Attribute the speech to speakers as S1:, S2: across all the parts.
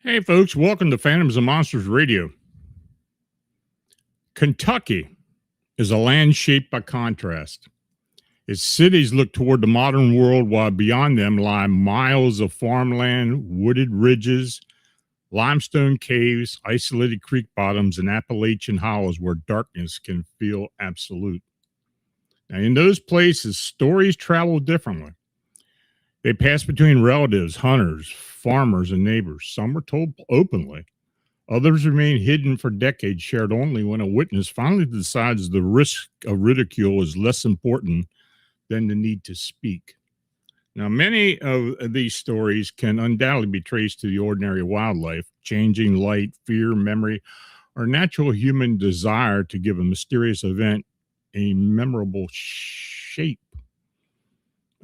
S1: Hey, folks, welcome to Phantoms and Monsters Radio. Kentucky is a land shaped by contrast. Its cities look toward the modern world, while beyond them lie miles of farmland, wooded ridges, limestone caves, isolated creek bottoms, and Appalachian hollows where darkness can feel absolute. Now, in those places, stories travel differently. They pass between relatives, hunters, farmers, and neighbors. Some are told openly. Others remain hidden for decades, shared only when a witness finally decides the risk of ridicule is less important than the need to speak. Now, many of these stories can undoubtedly be traced to the ordinary wildlife, changing light, fear, memory, or natural human desire to give a mysterious event a memorable shape.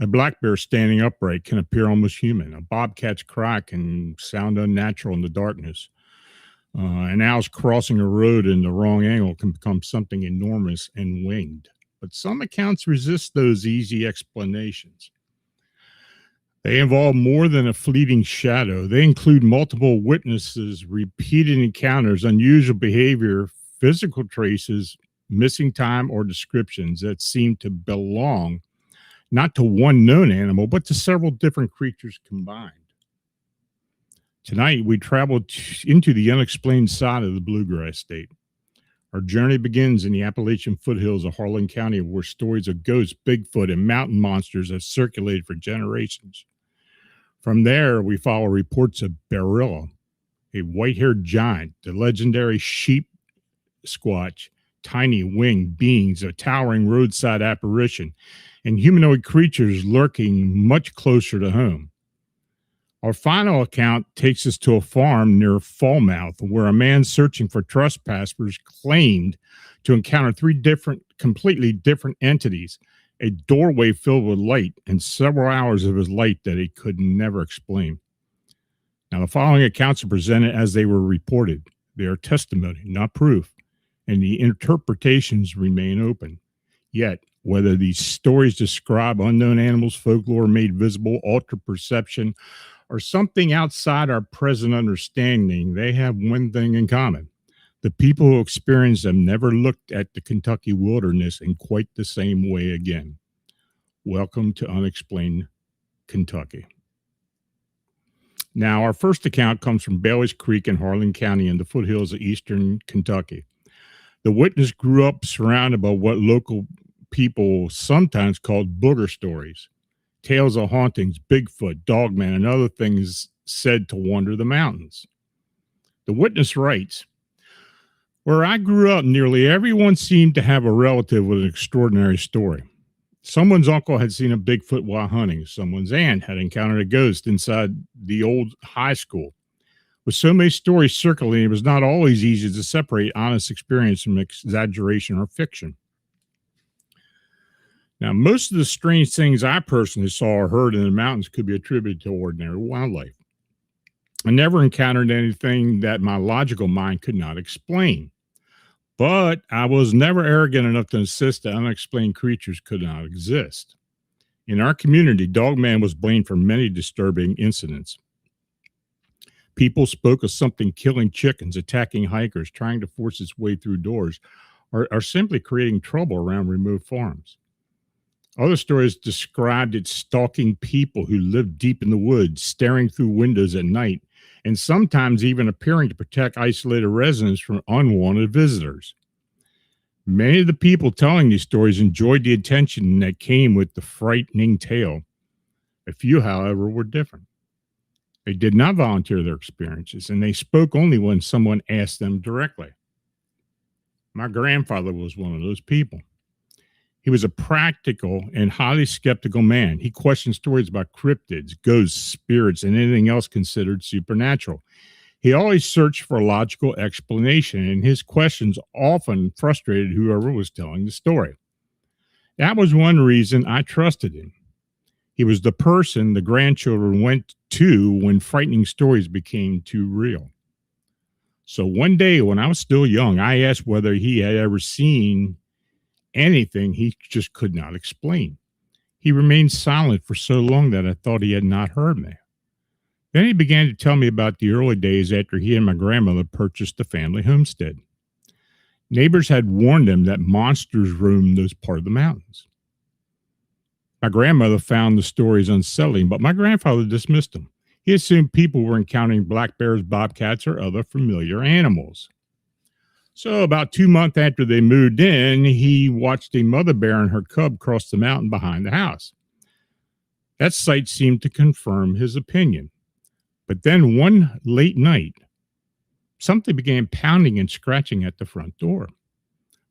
S1: A black bear standing upright can appear almost human. A bobcat's cry can sound unnatural in the darkness. An owl's crossing a road in the wrong angle can become something enormous and winged. But some accounts resist those easy explanations. They involve more than a fleeting shadow. They include multiple witnesses, repeated encounters, unusual behavior, physical traces, missing time, or descriptions that seem to belong not to one known animal, but to several different creatures combined. Tonight, we traveled into the unexplained side of the Bluegrass State. Our journey begins in the Appalachian foothills of Harlan County, where stories of ghosts, Bigfoot, and mountain monsters have circulated for generations. From there, we follow reports of Bearilla, a white-haired giant, the legendary Sheepsquatch, tiny winged beings, a towering roadside apparition, and humanoid creatures lurking much closer to home. Our final account takes us to a farm near Falmouth, where a man searching for trespassers claimed to encounter three completely different entities, a doorway filled with light, and several hours of his light that he could never explain. Now, the following accounts are presented as they were reported. They are testimony, not proof, and the interpretations remain open. Yet, whether these stories describe unknown animals, folklore made visible, altered perception, or something outside our present understanding, they have one thing in common. The people who experienced them never looked at the Kentucky wilderness in quite the same way again. Welcome to Unexplained, Kentucky. Now, our first account comes from Bailey's Creek in Harlan County in the foothills of eastern Kentucky. The witness grew up surrounded by what local people sometimes called booger stories. tales of hauntings, Bigfoot, Dogman, and other things said to wander the mountains. The witness writes, "Where I grew up, nearly everyone seemed to have a relative with an extraordinary story. Someone's uncle had seen a Bigfoot while hunting. Someone's aunt had encountered a ghost inside the old high school. With so many stories circulating, it was not always easy to separate honest experience from exaggeration or fiction. Now, most of the strange things I personally saw or heard in the mountains could be attributed to ordinary wildlife. I never encountered anything that my logical mind could not explain. But I was never arrogant enough to insist that unexplained creatures could not exist. In our community, Dogman was blamed for many disturbing incidents. People spoke of something killing chickens, attacking hikers, trying to force its way through doors, or simply creating trouble around remote farms. Other stories described it stalking people who lived deep in the woods, staring through windows at night, and sometimes even appearing to protect isolated residents from unwanted visitors. Many of the people telling these stories enjoyed the attention that came with the frightening tale. A few, however, were different. They did not volunteer their experiences, and they spoke only when someone asked them directly. My grandfather was one of those people. He was a practical and highly skeptical man. He questioned stories about cryptids, ghosts, spirits, and anything else considered supernatural. He always searched for a logical explanation, and his questions often frustrated whoever was telling the story. That was one reason I trusted him. He was the person the grandchildren went to when frightening stories became too real. So one day when I was still young, I asked whether he had ever seen anything he just could not explain. He remained silent for so long that I thought he had not heard me. Then he began to tell me about the early days after he and my grandmother purchased the family homestead. Neighbors had warned him that monsters roamed those part of the mountains. My grandmother found the stories unsettling, but my grandfather dismissed them. He assumed people were encountering black bears, bobcats, or other familiar animals. So about 2 months after they moved in, he watched a mother bear and her cub cross the mountain behind the house. That sight seemed to confirm his opinion. But then one late night, something began pounding and scratching at the front door.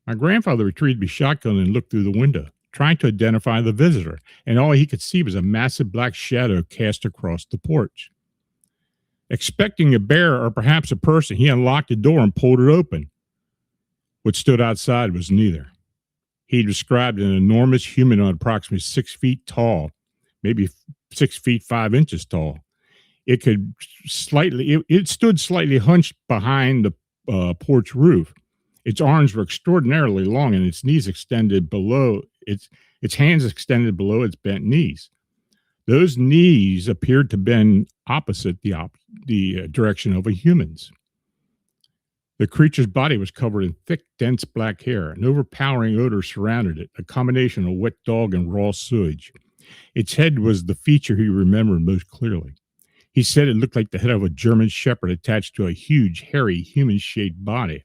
S1: My grandfather retrieved his shotgun and looked through the window, trying to identify the visitor, and all he could see was a massive black shadow cast across the porch. Expecting a bear or perhaps a person, he unlocked the door and pulled it open. What stood outside was neither. He described an enormous humanoid approximately 6 feet tall, maybe 6 feet 5 inches tall. It stood slightly hunched behind the porch roof. Its arms were extraordinarily long, and its knees extended below its hands extended below its bent knees. Those knees appeared to bend opposite the direction of a human's. The creature's body was covered in thick, dense black hair. An overpowering odor surrounded it, a combination of wet dog and raw sewage. Its head was the feature he remembered most clearly. He said it looked like the head of a German shepherd attached to a huge, hairy, human-shaped body.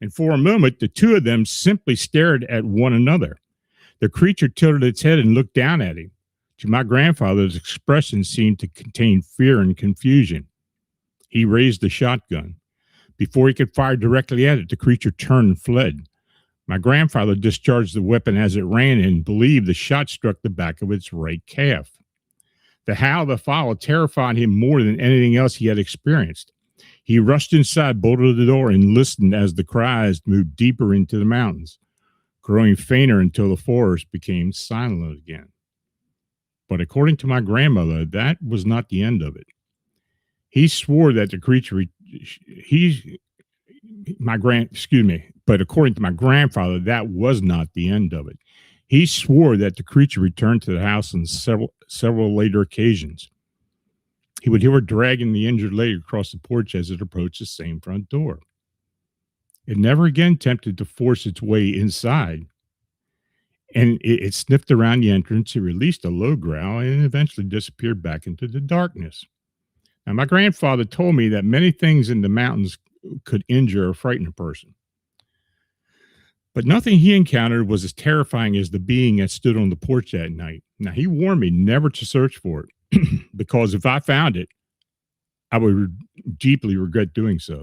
S1: And for a moment, the two of them simply stared at one another. The creature tilted its head and looked down at him. To my grandfather's expression seemed to contain fear and confusion. He raised the shotgun. Before he could fire directly at it, the creature turned and fled. My grandfather discharged the weapon as it ran and believed the shot struck the back of its right calf. The howl that followed terrified him more than anything else he had experienced. He rushed inside, bolted the door, and listened as the cries moved deeper into the mountains, growing fainter until the forest became silent again. But according to my grandmother, that was not the end of it. He swore that the creature, but according to my grandfather, that was not the end of it. He swore that the creature returned to the house on several later occasions. He would hear her dragging the injured lady across the porch as it approached the same front door. It never again attempted to force its way inside, and it sniffed around the entrance. It released a low growl and eventually disappeared back into the darkness. Now, my grandfather told me that many things in the mountains could injure or frighten a person. But nothing he encountered was as terrifying as the being that stood on the porch that night. Now, he warned me never to search for it because if I found it, I would deeply regret doing so.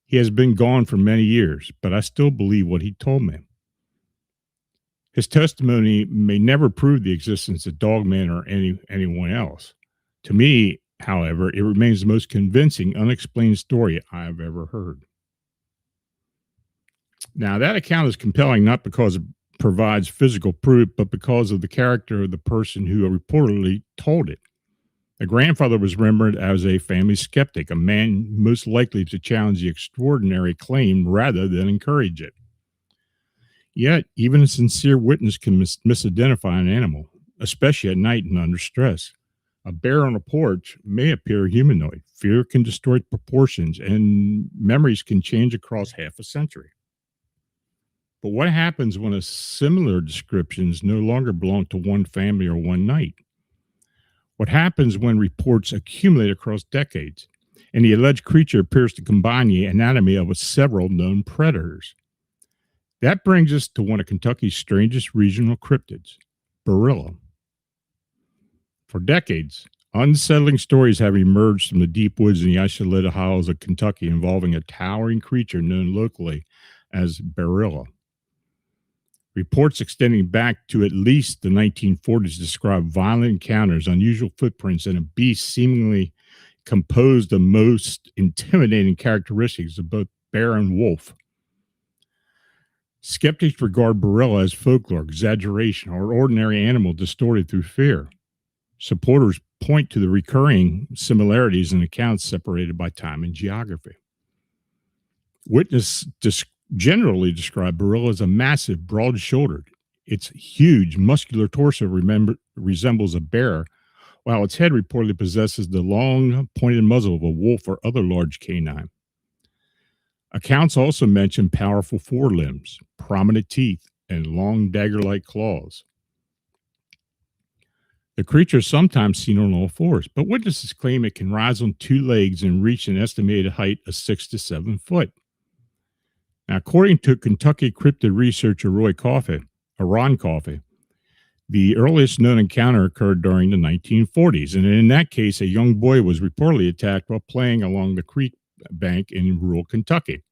S1: He has been gone for many years, but I still believe what he told me. His testimony may never prove the existence of Dogman or anyone else. To me, however, it remains the most convincing, unexplained story I have ever heard. Now, that account is compelling not because it provides physical proof, but because of the character of the person who reportedly told it. The grandfather was remembered as a family skeptic, a man most likely to challenge the extraordinary claim rather than encourage it. Yet, even a sincere witness can misidentify an animal, especially at night and under stress. A bear on a porch may appear humanoid. Fear can distort proportions, and memories can change across half a century. But what happens when a similar descriptions no longer belong to one family or one night? What happens when reports accumulate across decades and the alleged creature appears to combine the anatomy of several known predators? That brings us to one of Kentucky's strangest regional cryptids, Bearilla. For decades, unsettling stories have emerged from the deep woods in the isolated hollows of Kentucky involving a towering creature known locally as Bearilla. Reports extending back to at least the 1940s describe violent encounters, unusual footprints, and a beast seemingly composed of most intimidating characteristics of both bear and wolf. Skeptics regard Bearilla as folklore, exaggeration, or ordinary animal distorted through fear. Supporters point to the recurring similarities in accounts separated by time and geography. Witnesses generally describe Bearilla as a massive, broad-shouldered. Its huge, muscular torso resembles a bear, while its head reportedly possesses the long, pointed muzzle of a wolf or other large canine. Accounts also mention powerful forelimbs, prominent teeth, and long dagger-like claws. The creature is sometimes seen on all fours, but witnesses claim it can rise on two legs and reach an estimated height of 6 to 7 foot. Now, according to Kentucky cryptid researcher Ron Coffey, the earliest known encounter occurred during the 1940s, and in that case, a young boy was reportedly attacked while playing along the creek bank in rural Kentucky.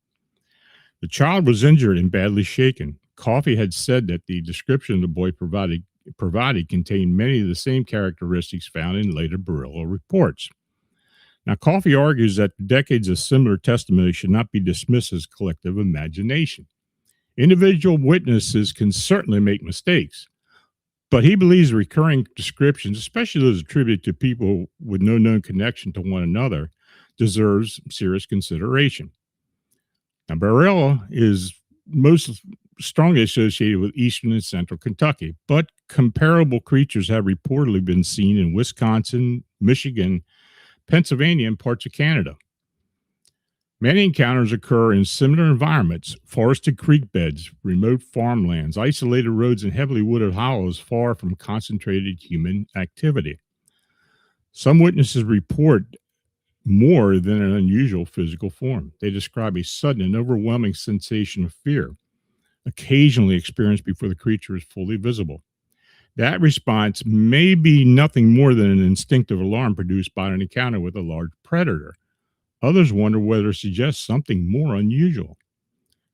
S1: The child was injured and badly shaken. Coffey had said that the description the boy provided contained many of the same characteristics found in later Bearilla reports. Now, Coffey argues that decades of similar testimony should not be dismissed as collective imagination. Individual witnesses can certainly make mistakes, but he believes recurring descriptions, especially those attributed to people with no known connection to one another, deserves serious consideration. Now, Bearilla is most strongly associated with eastern and central Kentucky, but comparable creatures have reportedly been seen in Wisconsin, Michigan, Pennsylvania, and parts of Canada. Many encounters occur in similar environments: forested creek beds, remote farmlands, isolated roads, and heavily wooded hollows far from concentrated human activity. Some witnesses report more than an unusual physical form. They describe a sudden and overwhelming sensation of fear, occasionally experienced before the creature is fully visible. That response may be nothing more than an instinctive alarm produced by an encounter with a large predator. Others wonder whether it suggests something more unusual.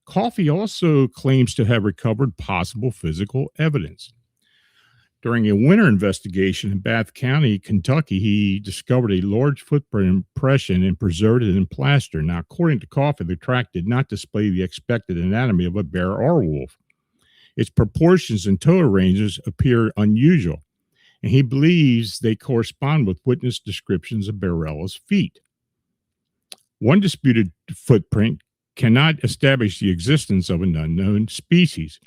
S1: Coffey also claims to have recovered possible physical evidence. During a winter investigation in Bath County, Kentucky, he discovered a large footprint impression and preserved it in plaster. Now, according to Coffey, the track did not display the expected anatomy of a bear or wolf. Its proportions and toe ranges appear unusual, and he believes they correspond with witness descriptions of Bearilla's feet. One disputed footprint cannot establish the existence of an unknown species.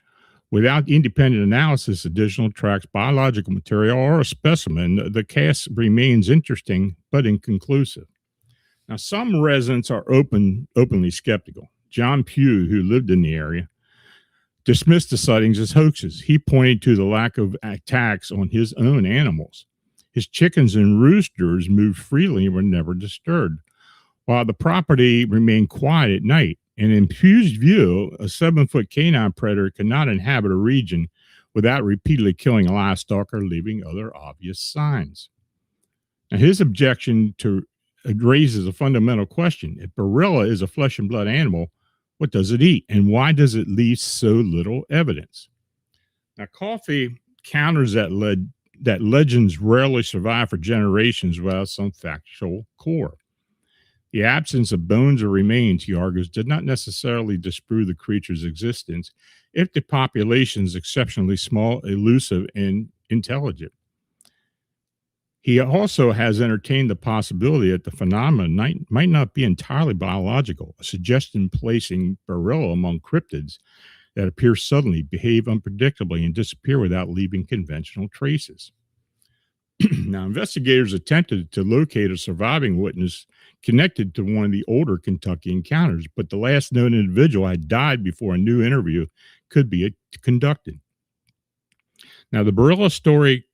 S1: Without independent analysis, additional tracks, biological material, or a specimen, the case remains interesting but inconclusive. Now, some residents are openly skeptical. John Pugh, who lived in the area, dismissed the sightings as hoaxes. He pointed to the lack of attacks on his own animals. His chickens and roosters moved freely and were never disturbed, while the property remained quiet at night. In infused view, a 7-foot canine predator could not inhabit a region without repeatedly killing a livestock or leaving other obvious signs. Now, his objection to it raises a fundamental question. If Bearilla is a flesh and blood animal, what does it eat, and why does it leave so little evidence? Now, Coffey counters that legends rarely survive for generations without some factual core. The absence of bones or remains, he argues, did not necessarily disprove the creature's existence if the population is exceptionally small, elusive, and intelligent. He also has entertained the possibility that the phenomenon might not be entirely biological, a suggestion placing Bearilla among cryptids that appear suddenly, behave unpredictably, and disappear without leaving conventional traces. Now, investigators attempted to locate a surviving witness connected to one of the older Kentucky encounters, but the last known individual had died before a new interview could be conducted. Now, the Bearilla story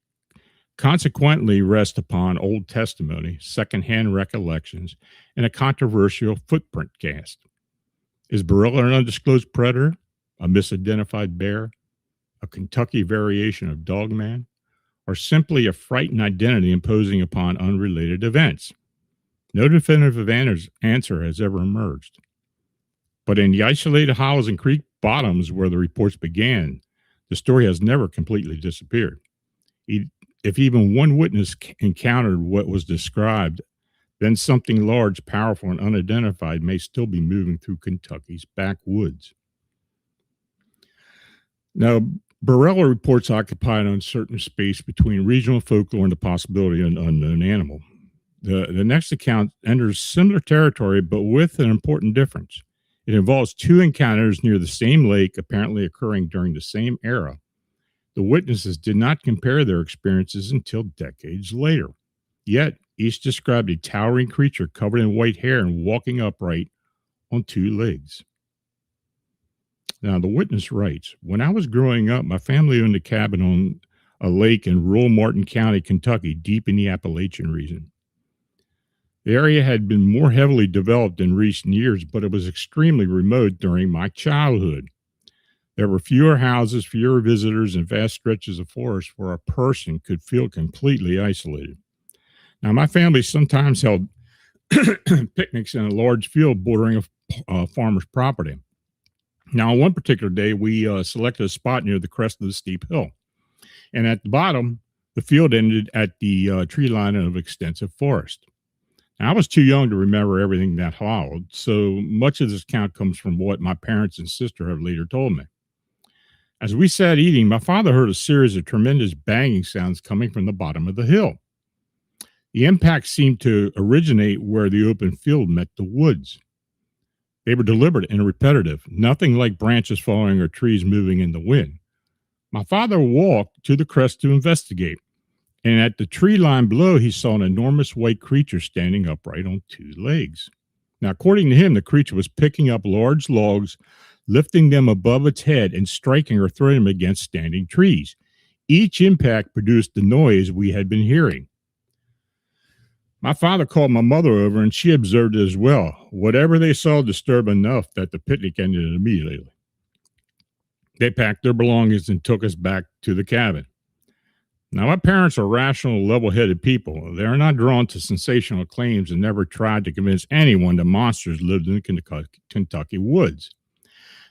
S1: consequently rests upon old testimony, secondhand recollections, and a controversial footprint cast. Is Bearilla an undisclosed predator, a misidentified bear, a Kentucky variation of Dogman, or simply a frightened identity imposing upon unrelated events? No definitive answer has ever emerged. But in the isolated hollows and creek bottoms where the reports began, the story has never completely disappeared. If even one witness encountered what was described, then something large, powerful, and unidentified may still be moving through Kentucky's backwoods. Now, Bearilla reports occupy an uncertain space between regional folklore and the possibility of an unknown animal. The next account enters similar territory, but with an important difference. It involves two encounters near the same lake, apparently occurring during the same era. The witnesses did not compare their experiences until decades later. Yet, each described a towering creature covered in white hair and walking upright on two legs. Now, the witness writes, when I was growing up, my family owned a cabin on a lake in rural Martin County, Kentucky, deep in the Appalachian region. The area had been more heavily developed in recent years, but it was extremely remote during my childhood. There were fewer houses, fewer visitors, and vast stretches of forest where a person could feel completely isolated. Now, my family sometimes held picnics in a large field bordering a farmer's property. Now, on one particular day, we selected a spot near the crest of the steep hill. And at the bottom, the field ended at the tree line of extensive forest. Now, I was too young to remember everything that followed, so much of this account comes from what my parents and sister have later told me. As we sat eating, my father heard a series of tremendous banging sounds coming from the bottom of the hill. The impact seemed to originate where the open field met the woods. They were deliberate and repetitive, nothing like branches falling or trees moving in the wind. My father walked to the crest to investigate, and at the tree line below, he saw an enormous white creature standing upright on two legs. Now, according to him, the creature was picking up large logs, lifting them above its head, and striking or throwing them against standing trees. Each impact produced the noise we had been hearing. My father called my mother over, and she observed it as well. Whatever they saw disturbed enough that the picnic ended immediately. They packed their belongings and took us back to the cabin. Now, my parents are rational, level-headed people. They are not drawn to sensational claims and never tried to convince anyone that monsters lived in the Kentucky woods.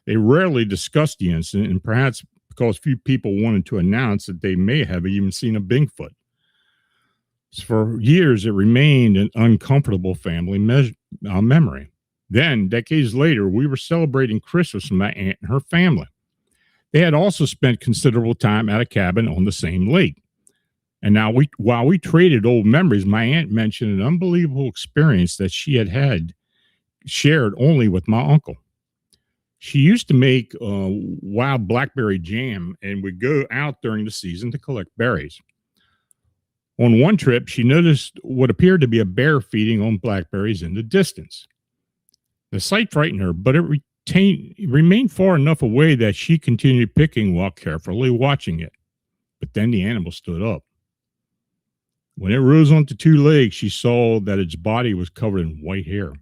S1: They rarely discussed the incident, and perhaps because few people wanted to announce that they may have even seen a Bigfoot. For years, it remained an uncomfortable family memory. Then, decades later, we were celebrating Christmas with my aunt and her family. They had also spent considerable time at a cabin on the same lake. And now, while we traded old memories, my aunt mentioned an unbelievable experience that she had shared only with my uncle. She used to make wild blackberry jam and would go out during the season to collect berries. On one trip, she noticed what appeared to be a bear feeding on blackberries in the distance. The sight frightened her, but it remained far enough away that she continued picking while carefully watching it. But then the animal stood up. When it rose onto two legs, she saw that its body was covered in white hair.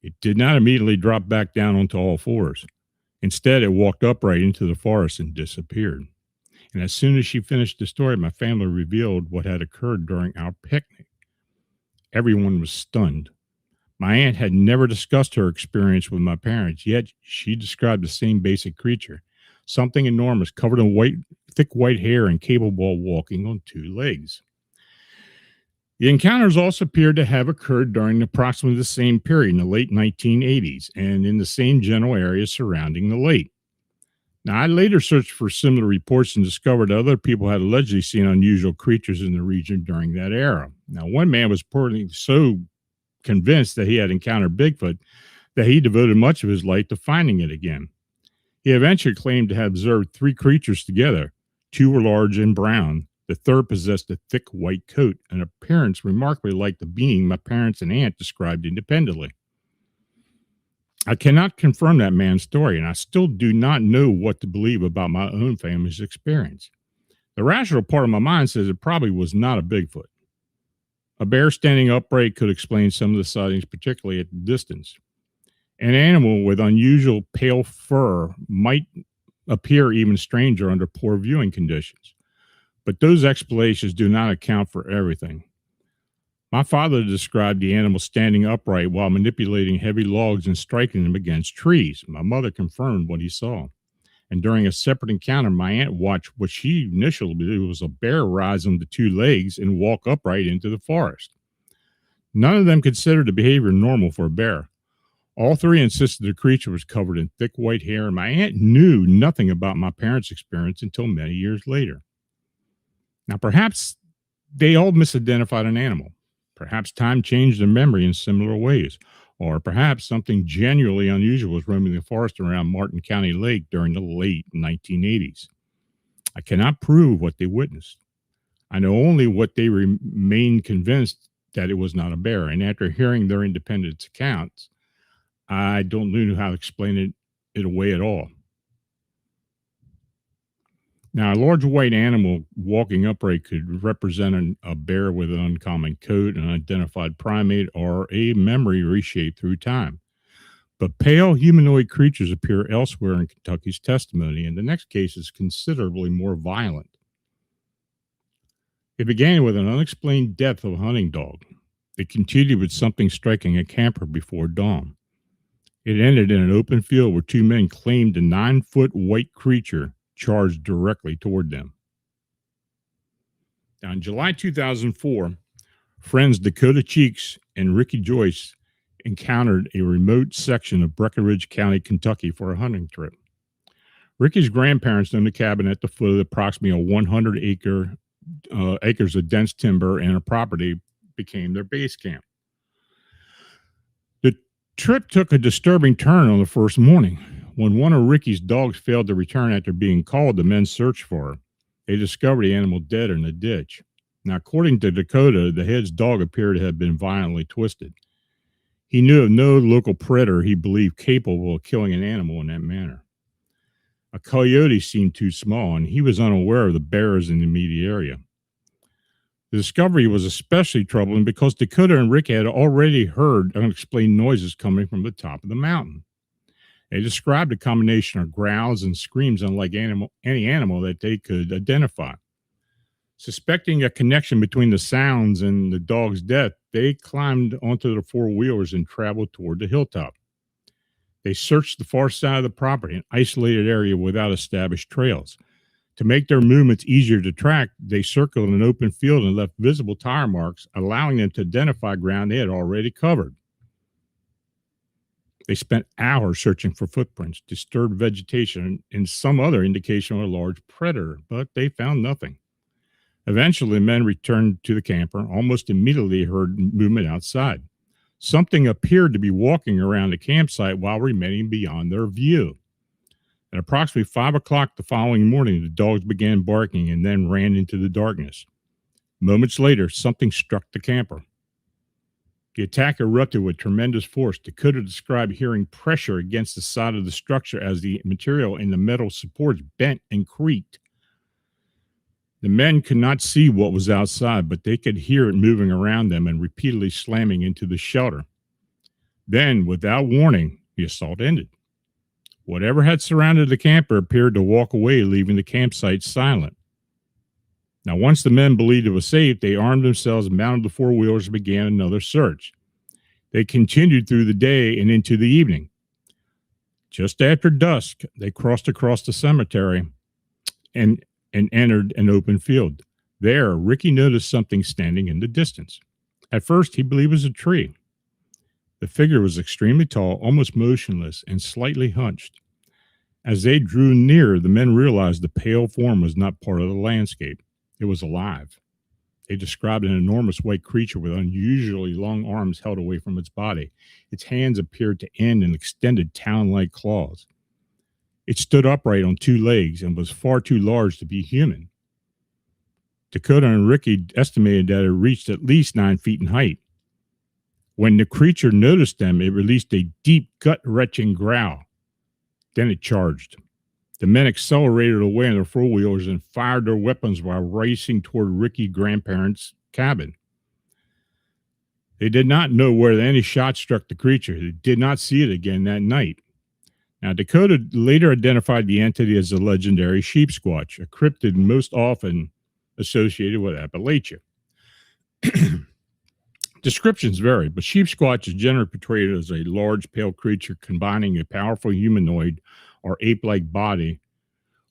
S1: It did not immediately drop back down onto all fours. Instead, it walked upright into the forest and disappeared. And as soon as she finished the story, my family revealed what had occurred during our picnic. Everyone was stunned. My aunt had never discussed her experience with my parents, yet she described the same basic creature, something enormous, covered in thick white hair and capable of walking on two legs. The encounters also appeared to have occurred during approximately the same period in the late 1980s and in the same general area surrounding the lake. Now, I later searched for similar reports and discovered that other people had allegedly seen unusual creatures in the region during that era. Now, one man was reportedly so convinced that he had encountered Bigfoot that he devoted much of his life to finding it again. He eventually claimed to have observed three creatures together. Two were large and brown. The third possessed a thick white coat, an appearance remarkably like the being my parents and aunt described independently. I cannot confirm that man's story, and I still do not know what to believe about my own family's experience. The rational part of my mind says it probably was not a Bigfoot. A bear standing upright could explain some of the sightings, particularly at the distance. An animal with unusual pale fur might appear even stranger under poor viewing conditions. But those explanations do not account for everything. My father described the animal standing upright while manipulating heavy logs and striking them against trees. My mother confirmed what he saw. And during a separate encounter, my aunt watched what she initially believed was a bear rise on the two legs and walk upright into the forest. None of them considered the behavior normal for a bear. All three insisted the creature was covered in thick white hair, and my aunt knew nothing about my parents' experience until many years later. Now, perhaps they all misidentified an animal. Perhaps time changed their memory in similar ways. Or perhaps something genuinely unusual was roaming the forest around Martin County Lake during the late 1980s. I cannot prove what they witnessed. I know only what they remained convinced that it was not a bear. And after hearing their independent accounts, I don't know how to explain it away at all. Now, a large white animal walking upright could represent a bear with an uncommon coat, an identified primate, or a memory reshaped through time. But pale humanoid creatures appear elsewhere in Kentucky's testimony, and the next case is considerably more violent. It began with an unexplained death of a hunting dog. It continued with something striking a camper before dawn. It ended in an open field where two men claimed a 9-foot white creature charged directly toward them. Now, in July 2004, friends Dakota Cheeks and Ricky Joyce encountered a remote section of Breckinridge County, Kentucky for a hunting trip. Ricky's grandparents owned a cabin at the foot of approximately a 100 acres of dense timber, and a property became their base camp. The trip took a disturbing turn on the first morning. When one of Ricky's dogs failed to return after being called, the men searched for her. They discovered the animal dead in a ditch. Now, according to Dakota, the head's dog appeared to have been violently twisted. He knew of no local predator he believed capable of killing an animal in that manner. A coyote seemed too small, and he was unaware of the bears in the immediate area. The discovery was especially troubling because Dakota and Rick had already heard unexplained noises coming from the top of the mountain. They described a combination of growls and screams unlike any animal that they could identify. Suspecting a connection between the sounds and the dog's death, they climbed onto the four-wheelers and traveled toward the hilltop. They searched the far side of the property, an isolated area without established trails. To make their movements easier to track, they circled an open field and left visible tire marks, allowing them to identify ground they had already covered. They spent hours searching for footprints, disturbed vegetation, and some other indication of a large predator, but they found nothing. Eventually, the men returned to the camper. Almost immediately, heard movement outside. Something appeared to be walking around the campsite while remaining beyond their view. At approximately 5 o'clock the following morning, the dogs began barking and then ran into the darkness. Moments later, something struck the camper. The attack erupted with tremendous force. Dakota described hearing pressure against the side of the structure as the material in the metal supports bent and creaked. The men could not see what was outside, but they could hear it moving around them and repeatedly slamming into the shelter. Then, without warning, the assault ended. Whatever had surrounded the camper appeared to walk away, leaving the campsite silent. Now, once the men believed it was safe, they armed themselves, mounted the four-wheelers, and began another search. They continued through the day and into the evening. Just after dusk, they crossed across the cemetery and entered an open field. There, Ricky noticed something standing in the distance. At first, he believed it was a tree. The figure was extremely tall, almost motionless, and slightly hunched. As they drew near, the men realized the pale form was not part of the landscape. It was alive. They described an enormous white creature with unusually long arms held away from its body. Its hands appeared to end in extended talon-like claws. It stood upright on two legs and was far too large to be human. Dakota and Ricky estimated that it reached at least 9 feet in height. When the creature noticed them, it released a deep, gut-wrenching growl. Then it charged. The men accelerated away on their four-wheelers and fired their weapons while racing toward Ricky's grandparents' cabin. They did not know where any shot struck the creature. They did not see it again that night. Now, Dakota later identified the entity as the legendary Sheepsquatch, a cryptid most often associated with Appalachia. Descriptions vary, but Sheepsquatch is generally portrayed as a large, pale creature combining a powerful humanoid or ape-like body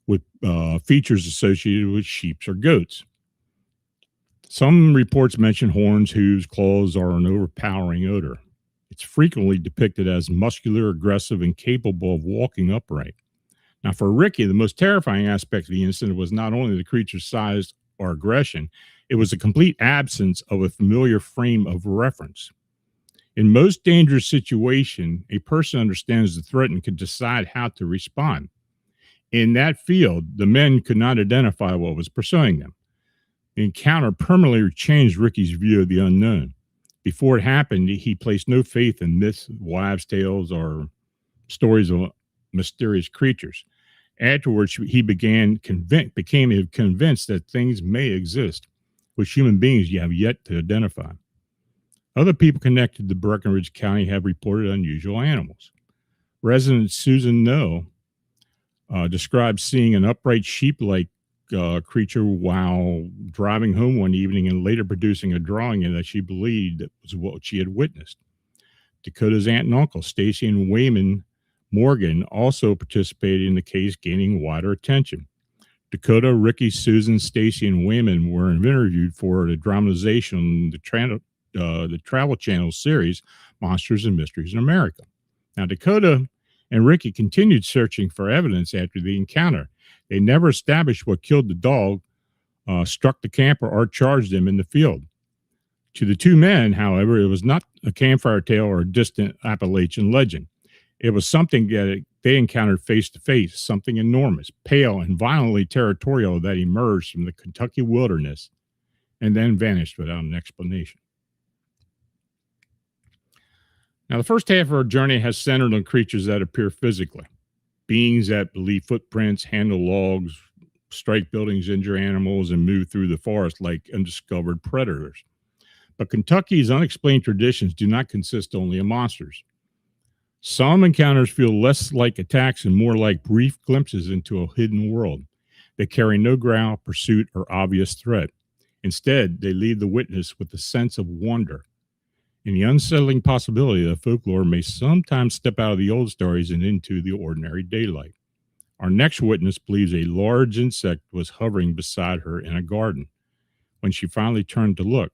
S1: with features associated with sheep or goats. Some reports mention horns, hooves, claws, or an overpowering odor. It's frequently depicted as muscular, aggressive, and capable of walking upright. Now, for Ricky, the most terrifying aspect of the incident was not only the creature's size or aggression, it was a complete absence of a familiar frame of reference. In most dangerous situations, a person understands the threat and can decide how to respond. In that field, the men could not identify what was pursuing them. The encounter permanently changed Ricky's view of the unknown. Before it happened, he placed no faith in myths, wives' tales, or stories of mysterious creatures. Afterwards, he became convinced that things may exist, which human beings have yet to identify. Other people connected to Breckinridge County have reported unusual animals. Resident Susan No described seeing an upright sheep-like creature while driving home one evening and later producing a drawing that she believed was what she had witnessed. Dakota's aunt and uncle, Stacy and Wayman Morgan, also participated in the case, gaining wider attention. Dakota, Ricky, Susan, Stacy, and Wayman were interviewed for the dramatization of the Travel Channel series, Monsters and Mysteries in America. Now, Dakota and Ricky continued searching for evidence after the encounter. They never established what killed the dog, struck the camper, or charged them in the field. To the two men, however, it was not a campfire tale or a distant Appalachian legend. It was something that they encountered face to face, something enormous, pale, and violently territorial that emerged from the Kentucky wilderness and then vanished without an explanation. Now, the first half of our journey has centered on creatures that appear physically. Beings that leave footprints, handle logs, strike buildings, injure animals, and move through the forest like undiscovered predators. But Kentucky's unexplained traditions do not consist only of monsters. Some encounters feel less like attacks and more like brief glimpses into a hidden world. They carry no growl, pursuit, or obvious threat. Instead, they leave the witness with a sense of wonder and the unsettling possibility that folklore may sometimes step out of the old stories and into the ordinary daylight. Our next witness believes a large insect was hovering beside her in a garden. When she finally turned to look,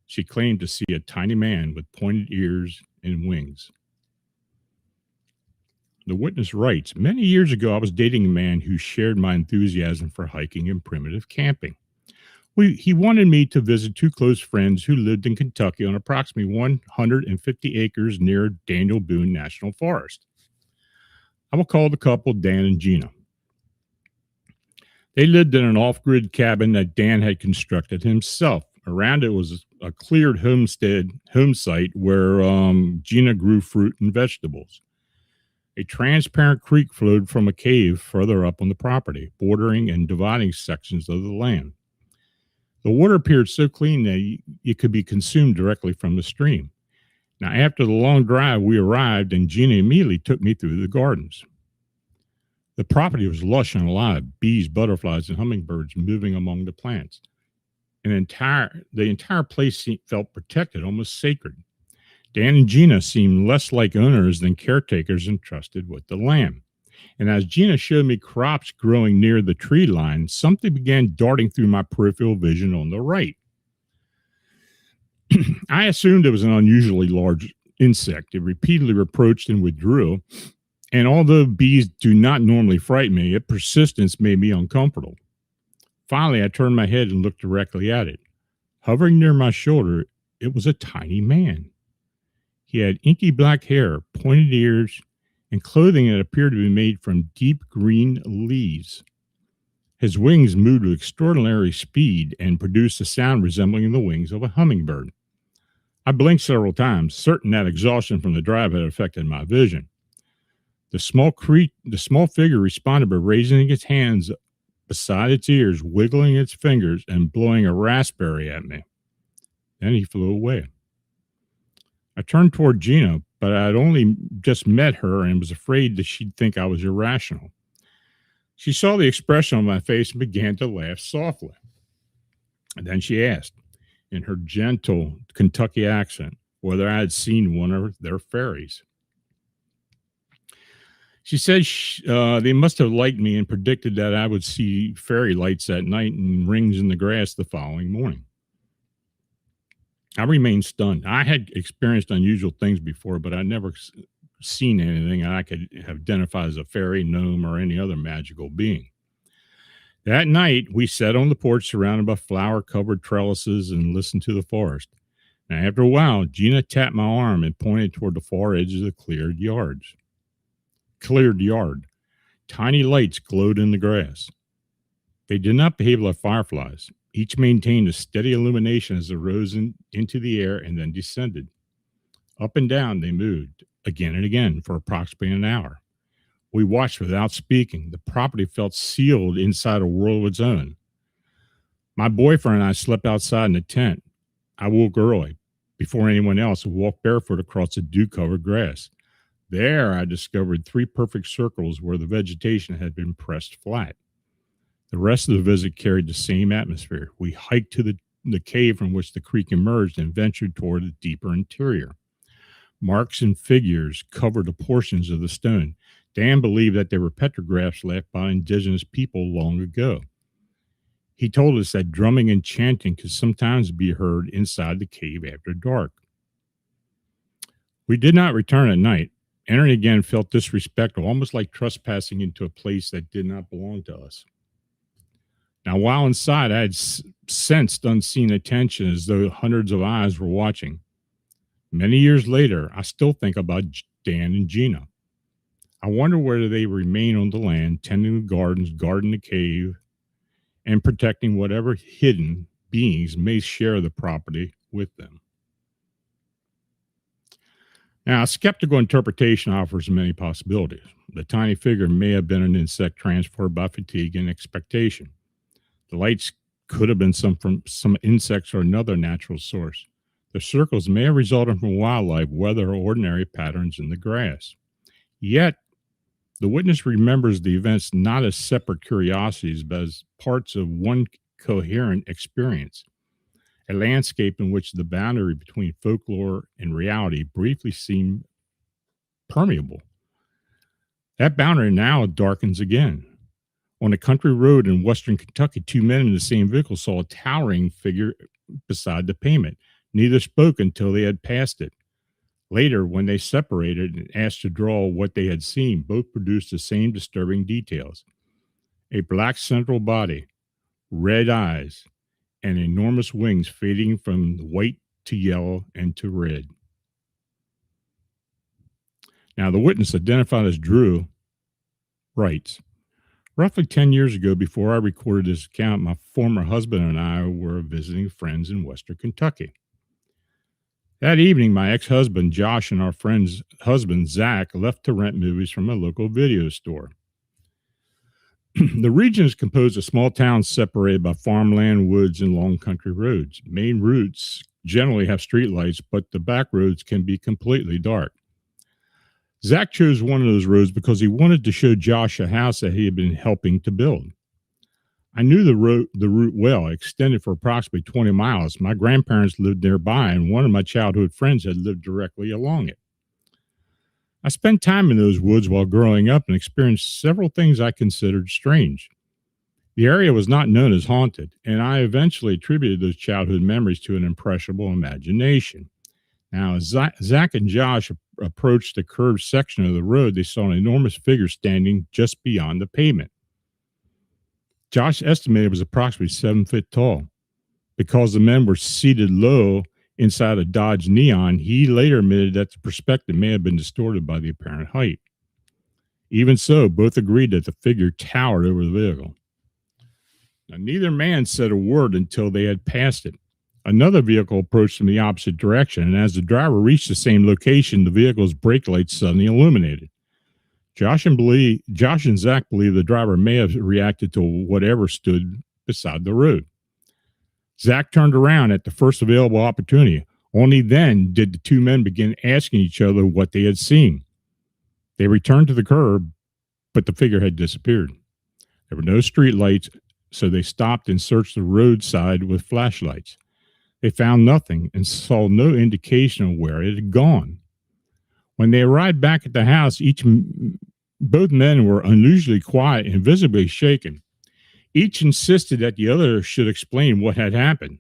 S1: she claimed to see a tiny man with pointed ears and wings. The witness writes, "Many years ago, I was dating a man who shared my enthusiasm for hiking and primitive camping. He wanted me to visit two close friends who lived in Kentucky on approximately 150 acres near Daniel Boone National Forest. I will call the couple Dan and Gina. They lived in an off-grid cabin that Dan had constructed himself. Around it was a cleared home site where Gina grew fruit and vegetables. A transparent creek flowed from a cave further up on the property, bordering and dividing sections of the land. The water appeared so clean that it could be consumed directly from the stream. Now, after the long drive, we arrived, and Gina immediately took me through the gardens. The property was lush and alive, bees, butterflies, and hummingbirds moving among the plants. The entire place felt protected, almost sacred. Dan and Gina seemed less like owners than caretakers entrusted with the land. And as Gina showed me crops growing near the tree line, something began darting through my peripheral vision on the right. I assumed it was an unusually large insect. It repeatedly approached and withdrew. And although bees do not normally frighten me, its persistence made me uncomfortable. Finally, I turned my head and looked directly at it. Hovering near my shoulder, it was a tiny man. He had inky black hair, pointed ears, and clothing that appeared to be made from deep green leaves. His wings moved with extraordinary speed and produced a sound resembling the wings of a hummingbird. I blinked several times, certain that exhaustion from the drive had affected my vision. The small figure responded by raising its hands beside its ears, wiggling its fingers, and blowing a raspberry at me. Then he flew away. I turned toward Gina, but I had only just met her and was afraid that she'd think I was irrational. She saw the expression on my face and began to laugh softly. And then she asked, in her gentle Kentucky accent, whether I had seen one of their fairies. She said they must have liked me and predicted that I would see fairy lights at night and rings in the grass the following morning. I remained stunned. I had experienced unusual things before, but I'd never seen anything I could identify as a fairy, gnome, or any other magical being. That night, we sat on the porch surrounded by flower-covered trellises and listened to the forest. Now, after a while, Gina tapped my arm and pointed toward the far edge of the cleared yard. Tiny lights glowed in the grass. They did not behave like fireflies. Each maintained a steady illumination as they rose into the air and then descended. Up and down they moved, again and again, for approximately an hour. We watched without speaking. The property felt sealed inside a world of its own. My boyfriend and I slept outside in the tent. I woke early, before anyone else, and walked barefoot across the dew-covered grass. There, I discovered 3 perfect circles where the vegetation had been pressed flat. The rest of the visit carried the same atmosphere. We hiked to the cave from which the creek emerged and ventured toward the deeper interior. Marks and figures covered the portions of the stone. Dan believed that they were petrographs left by indigenous people long ago. He told us that drumming and chanting could sometimes be heard inside the cave after dark. We did not return at night. Entering again felt disrespectful, almost like trespassing into a place that did not belong to us. Now, while inside, I had sensed unseen attention as though hundreds of eyes were watching. Many years later, I still think about Dan and Gina. I wonder whether they remain on the land, tending the gardens, guarding the cave, and protecting whatever hidden beings may share the property with them. Now, a skeptical interpretation offers many possibilities. The tiny figure may have been an insect transported by fatigue and expectation. The lights could have been from some insects or another natural source. The circles may have resulted from wildlife, weather, or ordinary patterns in the grass. Yet, the witness remembers the events not as separate curiosities, but as parts of one coherent experience, a landscape in which the boundary between folklore and reality briefly seemed permeable. That boundary now darkens again. On a country road in western Kentucky, 2 men in the same vehicle saw a towering figure beside the pavement. Neither spoke until they had passed it. Later, when they separated and asked to draw what they had seen, both produced the same disturbing details. A black central body, red eyes, and enormous wings fading from white to yellow and to red. Now, the witness, identified as Drew, writes, roughly 10 years ago, before I recorded this account, my former husband and I were visiting friends in western Kentucky. That evening, my ex-husband, Josh, and our friend's husband, Zach, left to rent movies from a local video store. The region is composed of small towns separated by farmland, woods, and long country roads. Main routes generally have streetlights, but the back roads can be completely dark. Zach chose one of those roads because he wanted to show Josh a house that he had been helping to build. I knew the route well. It extended for approximately 20 miles. My grandparents lived nearby, and one of my childhood friends had lived directly along it. I spent time in those woods while growing up and experienced several things I considered strange. The area was not known as haunted, and I eventually attributed those childhood memories to an impressionable imagination. Now, as Zach and Josh approached the curved section of the road, they saw an enormous figure standing just beyond the pavement. Josh estimated it was approximately 7 feet tall. Because the men were seated low inside a Dodge Neon, he later admitted that the perspective may have been distorted by the apparent height. Even so, both agreed that the figure towered over the vehicle. Now, neither man said a word until they had passed it. Another vehicle approached from the opposite direction, and as the driver reached the same location, the vehicle's brake lights suddenly illuminated. Josh and Zach believe the driver may have reacted to whatever stood beside the road. Zach turned around at the first available opportunity. Only then did the two men begin asking each other what they had seen. They returned to the curb, but the figure had disappeared. There were no street lights, so they stopped and searched the roadside with flashlights. They found nothing and saw no indication of where it had gone. When they arrived back at the house, both men were unusually quiet and visibly shaken. Each insisted that the other should explain what had happened.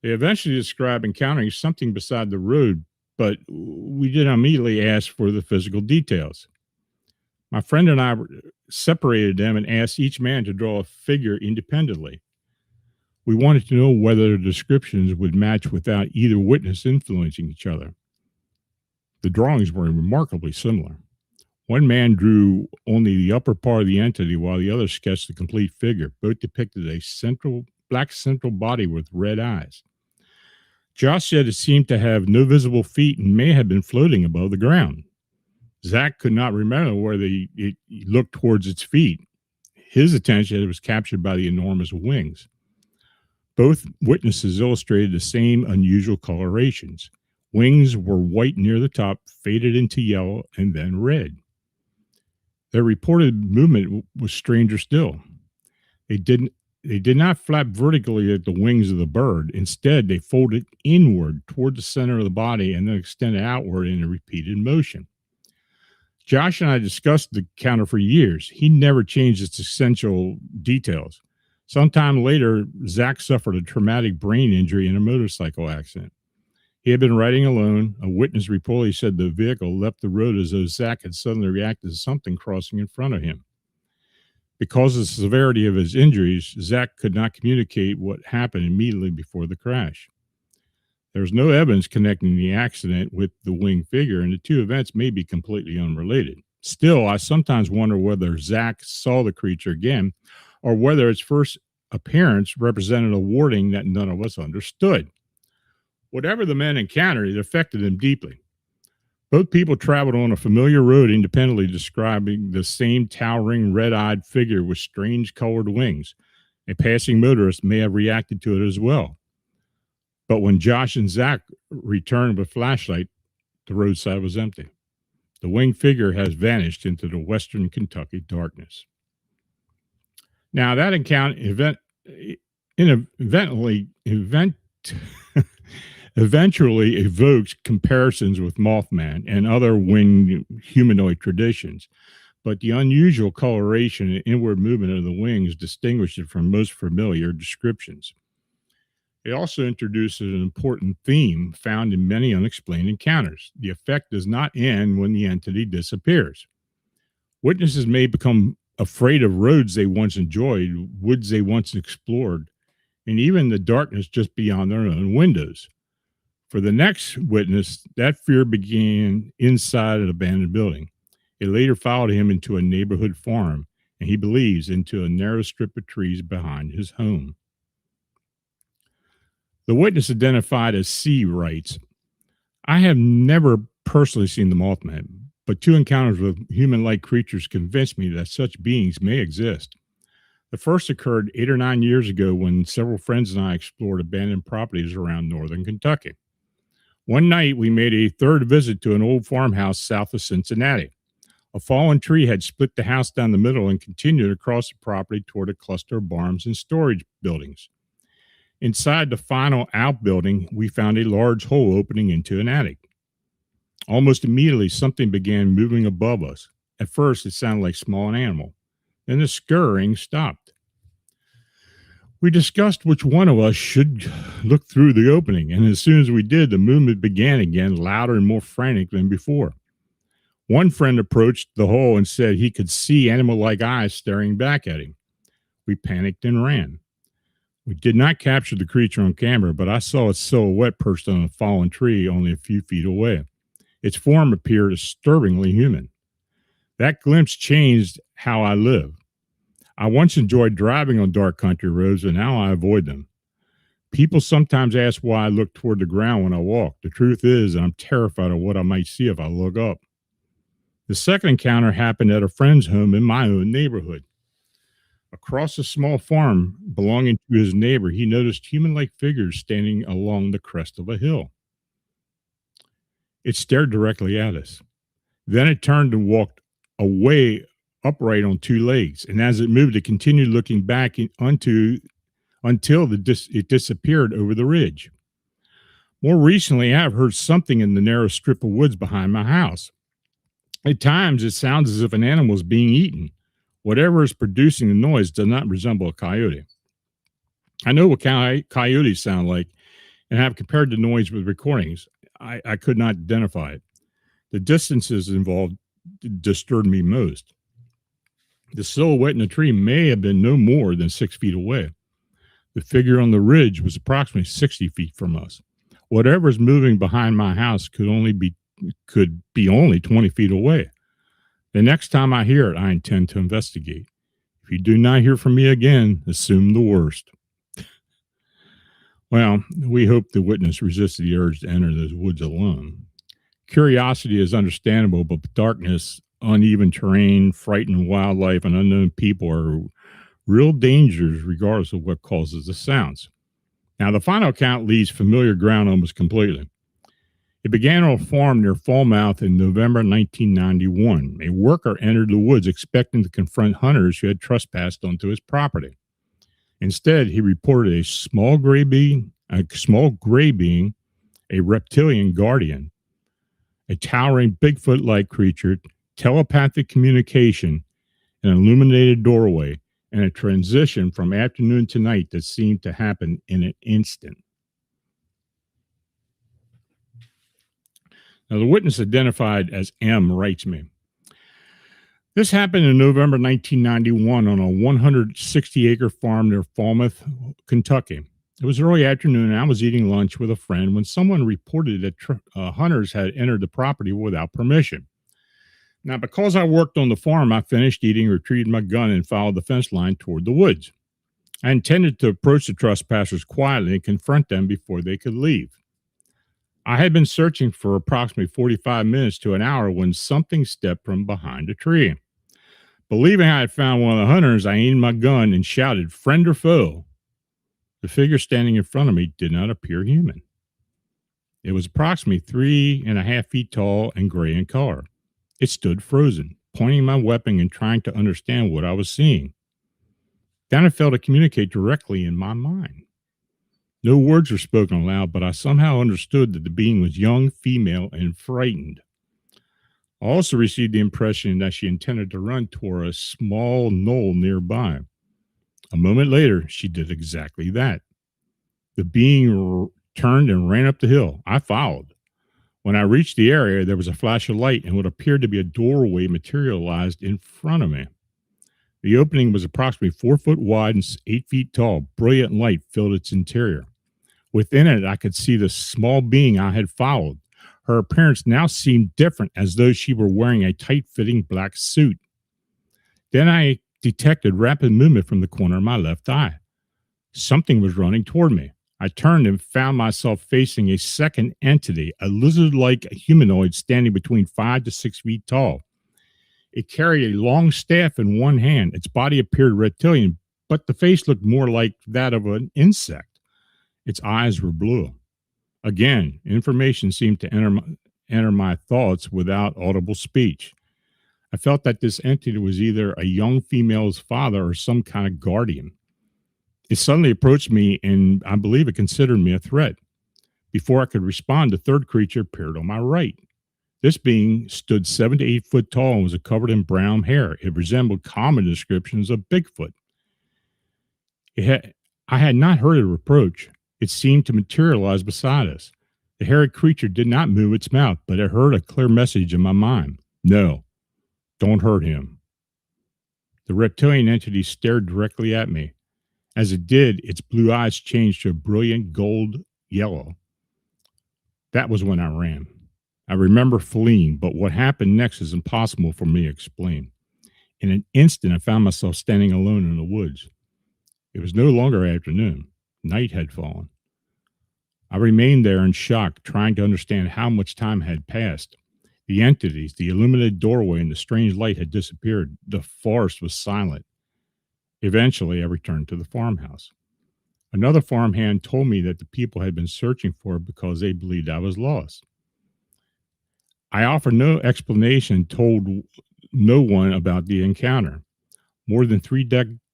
S1: They eventually described encountering something beside the road, but we didn't immediately ask for the physical details. My friend and I separated them and asked each man to draw a figure independently. We wanted to know whether the descriptions would match without either witness influencing each other. The drawings were remarkably similar. One man drew only the upper part of the entity while the other sketched the complete figure. Both depicted a black central body with red eyes. Josh said it seemed to have no visible feet and may have been floating above the ground. Zach could not remember whether he looked towards its feet. His attention was captured by the enormous wings. Both witnesses illustrated the same unusual colorations. Wings were white near the top, faded into yellow, and then red. Their reported movement was stranger still. They did not flap vertically at the wings of the bird. Instead, they folded inward toward the center of the body and then extended outward in a repeated motion. Josh and I discussed the encounter for years. He never changed its essential details. Sometime later, Zach suffered a traumatic brain injury in a motorcycle accident. He had been riding alone. A witness reportedly said the vehicle left the road as though Zach had suddenly reacted to something crossing in front of him. Because of the severity of his injuries, Zach could not communicate what happened immediately before the crash. There is no evidence connecting the accident with the winged figure, and the two events may be completely unrelated. Still, I sometimes wonder whether Zach saw the creature again or whether its first appearance represented a warning that none of us understood. Whatever the men encountered, it affected them deeply. Both people traveled on a familiar road independently, describing the same towering, red-eyed figure with strange colored wings. A passing motorist may have reacted to it as well. But when Josh and Zach returned with flashlight, the roadside was empty. The winged figure has vanished into the western Kentucky darkness. Now, that eventually evokes comparisons with Mothman and other winged humanoid traditions, but the unusual coloration and inward movement of the wings distinguish it from most familiar descriptions. It also introduces an important theme found in many unexplained encounters. The effect does not end when the entity disappears. Witnesses may become afraid of roads they once enjoyed, woods they once explored, and even the darkness just beyond their own windows. For the next witness, that fear began inside an abandoned building. It later followed him into a neighborhood farm, and he believes into a narrow strip of trees behind his home. The witness, identified as C, writes, "I have never personally seen the Mothman, but two encounters with human-like creatures convinced me that such beings may exist. The first occurred 8 or 9 years ago when several friends and I explored abandoned properties around northern Kentucky. One night, we made a third visit to an old farmhouse south of Cincinnati. A fallen tree had split the house down the middle and continued across the property toward a cluster of barns and storage buildings. Inside the final outbuilding, we found a large hole opening into an attic. Almost immediately, something began moving above us. At first, it sounded like a small animal. Then the scurrying stopped. We discussed which one of us should look through the opening, and as soon as we did, the movement began again, louder and more frantic than before. One friend approached the hole and said he could see animal-like eyes staring back at him. We panicked and ran. We did not capture the creature on camera, but I saw its silhouette perched on a fallen tree only a few feet away. Its form appeared disturbingly human. That glimpse changed how I live. I once enjoyed driving on dark country roads, and now I avoid them. People sometimes ask why I look toward the ground when I walk. The truth is, I'm terrified of what I might see if I look up. The second encounter happened at a friend's home in my own neighborhood. Across a small farm belonging to his neighbor, he noticed human-like figures standing along the crest of a hill. It stared directly at us. Then it turned and walked away upright on two legs, and as it moved, it continued looking back until it disappeared over the ridge. More recently, I have heard something in the narrow strip of woods behind my house. At times, it sounds as if an animal is being eaten. Whatever is producing the noise does not resemble a coyote. I know what coyotes sound like and have compared the noise with recordings. I could not identify it. The distances involved disturbed me most. The silhouette in the tree may have been no more than 6 feet away. The figure on the ridge was approximately 60 feet from us. Whatever is moving behind my house could be only 20 feet away. The next time I hear it, I intend to investigate. If you do not hear from me again, assume the worst. Well, we hope the witness resisted the urge to enter those woods alone. Curiosity is understandable, but darkness, uneven terrain, frightened wildlife, and unknown people are real dangers regardless of what causes the sounds. Now, the final account leaves familiar ground almost completely. It began on a farm near Falmouth in November 1991. A worker entered the woods expecting to confront hunters who had trespassed onto his property. Instead, he reported a small gray being, a reptilian guardian, a towering Bigfoot-like creature, telepathic communication, an illuminated doorway, and a transition from afternoon to night that seemed to happen in an instant. Now, the witness identified as M writes me, this happened in November 1991 on a 160-acre farm near Falmouth, Kentucky. It was early afternoon, and I was eating lunch with a friend when someone reported that hunters had entered the property without permission. Now, because I worked on the farm, I finished eating, retrieved my gun, and followed the fence line toward the woods. I intended to approach the trespassers quietly and confront them before they could leave. I had been searching for approximately 45 minutes to an hour when something stepped from behind a tree. Believing I had found one of the hunters, I aimed my gun and shouted, "Friend or foe?" The figure standing in front of me did not appear human. It was approximately 3.5 feet tall and gray in color. It stood frozen, pointing my weapon and trying to understand what I was seeing. Then I failed to communicate directly in my mind. No words were spoken aloud, but I somehow understood that the being was young, female, and frightened. I also received the impression that she intended to run toward a small knoll nearby. A moment later, she did exactly that. The being turned and ran up the hill. I followed. When I reached the area, there was a flash of light and what appeared to be a doorway materialized in front of me. The opening was approximately 4 foot wide and 8 feet tall. Brilliant light filled its interior. Within it, I could see the small being I had followed. Her appearance now seemed different, as though she were wearing a tight-fitting black suit. Then I detected rapid movement from the corner of my left eye. Something was running toward me. I turned and found myself facing a second entity, a lizard-like humanoid standing between 5 to 6 feet tall. It carried a long staff in one hand. Its body appeared reptilian, but the face looked more like that of an insect. Its eyes were blue. Again, information seemed to enter my thoughts without audible speech. I felt that this entity was either a young female's father or some kind of guardian. It suddenly approached me, and I believe it considered me a threat. Before I could respond, the third creature appeared on my right. This being stood 7 to 8 foot tall and was covered in brown hair. It resembled common descriptions of Bigfoot. I had not heard a reproach. It seemed to materialize beside us. The hairy creature did not move its mouth, but it heard a clear message in my mind. No, don't hurt him. The reptilian entity stared directly at me. As it did, its blue eyes changed to a brilliant gold yellow. That was when I ran. I remember fleeing, but what happened next is impossible for me to explain. In an instant, I found myself standing alone in the woods. It was no longer afternoon. Night had fallen. I remained there in shock, trying to understand how much time had passed. The entities, the illuminated doorway, and the strange light had disappeared. The forest was silent. Eventually, I returned to the farmhouse. Another farmhand told me that the people had been searching for it because they believed I was lost. I offered no explanation, told no one about the encounter. More than 3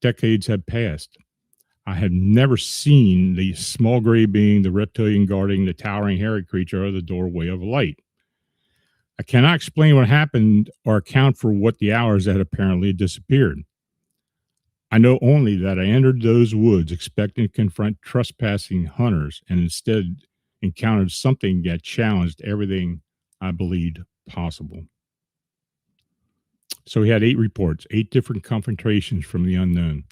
S1: decades had passed. I had never seen the small gray being, the reptilian guarding the towering hairy creature, or the doorway of light. I cannot explain what happened or account for what the hours that apparently disappeared. I know only that I entered those woods expecting to confront trespassing hunters and instead encountered something that challenged everything I believed possible. So we had 8 reports, 8 different confrontations from the unknown.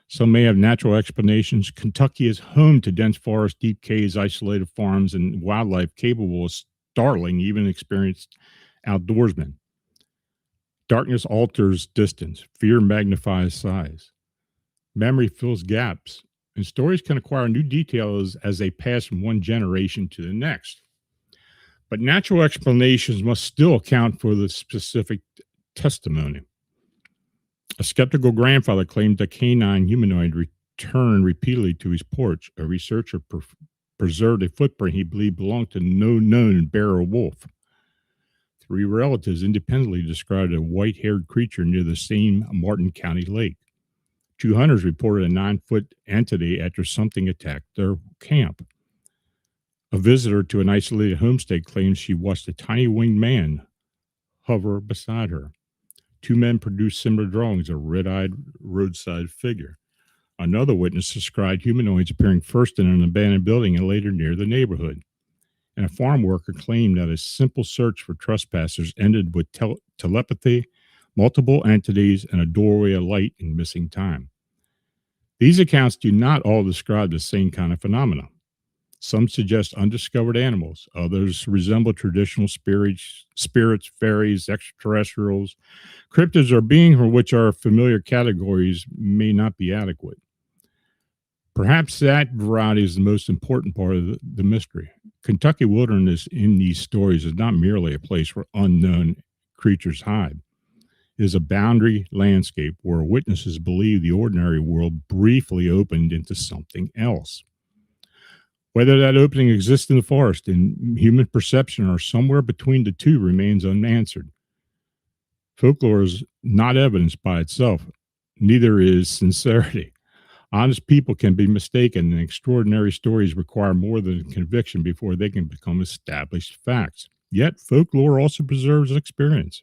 S1: Some may have natural explanations. Kentucky is home to dense forests, deep caves, isolated farms, and wildlife capable of startling even experienced outdoorsmen. Darkness alters distance. Fear magnifies size. Memory fills gaps. And stories can acquire new details as they pass from one generation to the next. But natural explanations must still account for the specific testimony. A skeptical grandfather claimed a canine humanoid returned repeatedly to his porch. A researcher preserved a footprint he believed belonged to no known bear or wolf. 3 relatives independently described a white-haired creature near the same Martin County lake. 2 hunters reported a 9-foot entity after something attacked their camp. A visitor to an isolated homestead claims she watched a tiny winged man hover beside her. 2 men produced similar drawings of a red-eyed roadside figure. Another witness described humanoids appearing first in an abandoned building and later near the neighborhood. And a farm worker claimed that a simple search for trespassers ended with telepathy, multiple entities, and a doorway of light in missing time. These accounts do not all describe the same kind of phenomena. Some suggest undiscovered animals. Others resemble traditional spirits, fairies, extraterrestrials. Cryptids are beings for which our familiar categories may not be adequate. Perhaps that variety is the most important part of the mystery. Kentucky wilderness in these stories is not merely a place where unknown creatures hide. It is a boundary landscape where witnesses believe the ordinary world briefly opened into something else. Whether that opening exists in the forest, in human perception, or somewhere between the two remains unanswered. Folklore is not evidence by itself. Neither is sincerity. Honest people can be mistaken, and extraordinary stories require more than conviction before they can become established facts. Yet, folklore also preserves experience.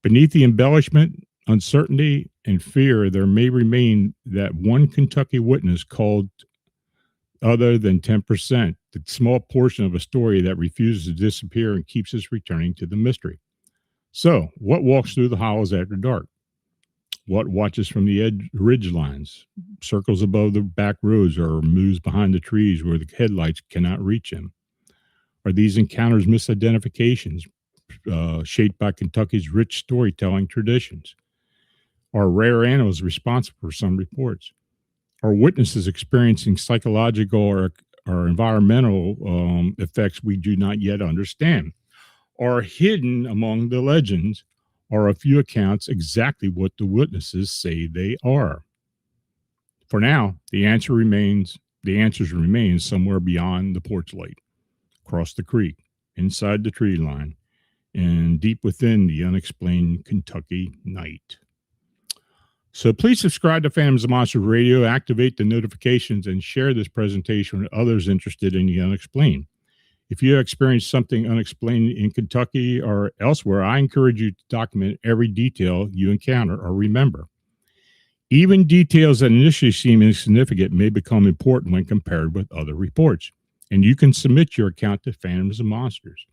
S1: Beneath the embellishment, uncertainty, and fear, there may remain that one Kentucky witness called other than 10%, the small portion of a story that refuses to disappear and keeps us returning to the mystery. So, what walks through the hollows after dark? What watches from the ridge lines, circles above the back roads, or moves behind the trees where the headlights cannot reach him? Are these encounters misidentifications shaped by Kentucky's rich storytelling traditions? Are rare animals responsible for some reports? Are witnesses experiencing psychological or environmental effects we do not yet understand? Are hidden among the legends are a few accounts exactly what the witnesses say they are? For now, the answers remain somewhere beyond the porch light, across the creek, inside the tree line, and deep within the unexplained Kentucky night. So please subscribe to Phantoms of Monsters Radio, activate the notifications, and share this presentation with others interested in the unexplained. If you have experienced something unexplained in Kentucky or elsewhere, I encourage you to document every detail you encounter or remember. Even details that initially seem insignificant may become important when compared with other reports, and you can submit your account to Phantoms of Monsters.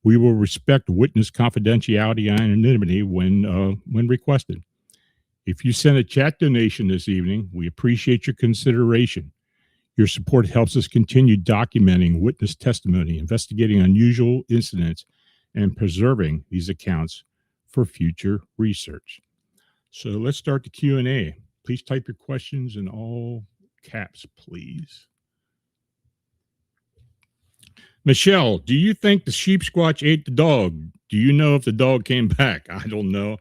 S1: We will respect witness confidentiality and anonymity when requested. If you send a chat donation this evening, we appreciate your consideration. Your support helps us continue documenting witness testimony, investigating unusual incidents, and preserving these accounts for future research. So let's start the Q&A. Please type your questions in all caps, please. Michelle, do you think the Sheepsquatch ate the dog? Do you know if the dog came back? I don't know.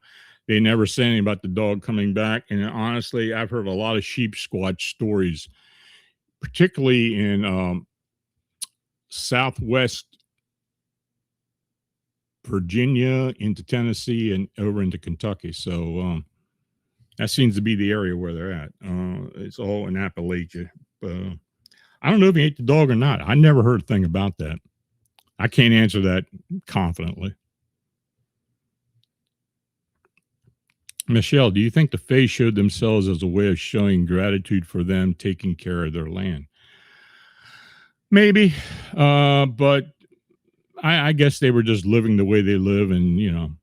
S1: They never say anything about the dog coming back. And honestly, I've heard a lot of Sheepsquatch stories, particularly in Southwest Virginia, into Tennessee, and over into Kentucky. So that seems to be the area where they're at. It's all in Appalachia. I don't know if he ate the dog or not. I never heard a thing about that. I can't answer that confidently. Michelle, do you think the Fae showed themselves as a way of showing gratitude for them taking care of their land? Maybe, but I guess they were just living the way they live and,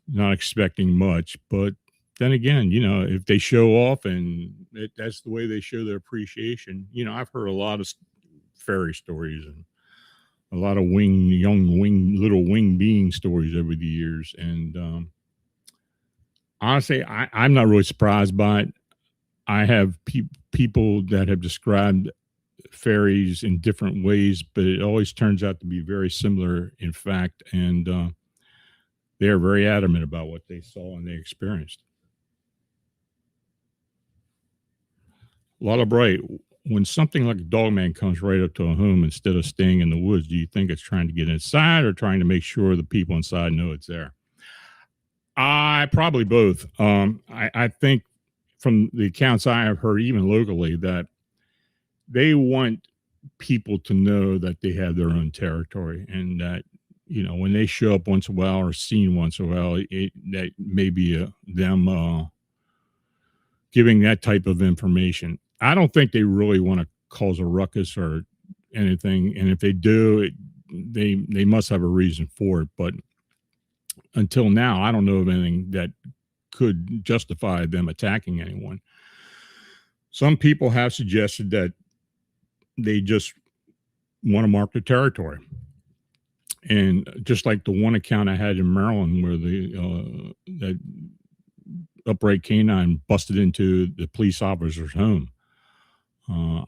S1: not expecting much. But then again, if they show off and that's the way they show their appreciation, I've heard a lot of fairy stories and a lot of little winged being stories over the years. And honestly, I'm not really surprised by it. I have people that have described fairies in different ways, but it always turns out to be very similar in fact. And they're very adamant about what they saw and they experienced. Lotta Bright, when something like a Dogman comes right up to a home instead of staying in the woods, do you think it's trying to get inside or trying to make sure the people inside know it's there? Probably both. I think from the accounts I have heard, even locally, that they want people to know that they have their own territory and that, when they show up once in a while or seen once in a while, that may be them giving that type of information. I don't think they really want to cause a ruckus or anything. And if they do, they must have a reason for it. But until now, I don't know of anything that could justify them attacking anyone. Some people have suggested that they just want to mark the territory. And just like the one account I had in Maryland where that upright canine busted into the police officer's home.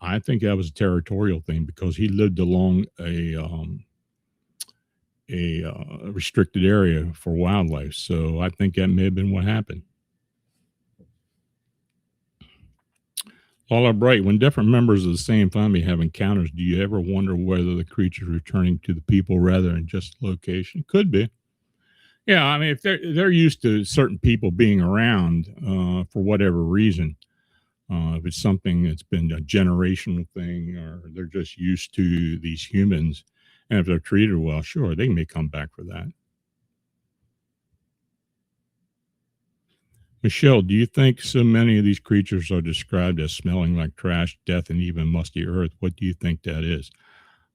S1: I think that was a territorial thing because he lived along a restricted area for wildlife. So I think that may have been what happened. Lola Bright, when different members of the same family have encounters, do you ever wonder whether the creature is returning to the people rather than just location? Could be. Yeah, I mean, if they're used to certain people being around for whatever reason, if it's something that's been a generational thing or they're just used to these humans, and if they're treated well, sure, they may come back for that. Michelle, do you think so many of these creatures are described as smelling like trash, death, and even musty earth? What do you think that is?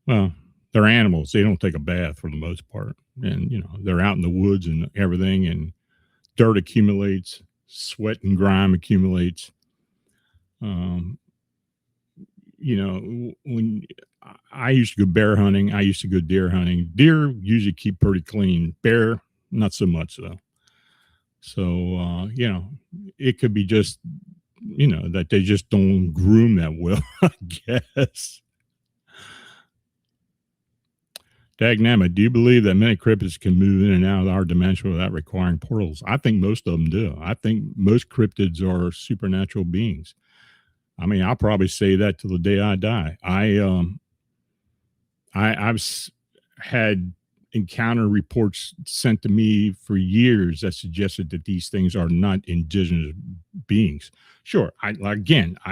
S1: Well, they're animals. They don't take a bath for the most part. And, they're out in the woods and everything, and dirt accumulates, sweat and grime accumulates. When I used to go bear hunting, I used to go deer hunting. Deer usually keep pretty clean. Bear, not so much though. So, it could be just, that they just don't groom that well, I guess. Dagnama, do you believe that many cryptids can move in and out of our dimension without requiring portals? I think most of them do. I think most cryptids are supernatural beings. I mean, I'll probably say that till the day I die. Had encounter reports sent to me for years that suggested that these things are not indigenous beings. Sure, I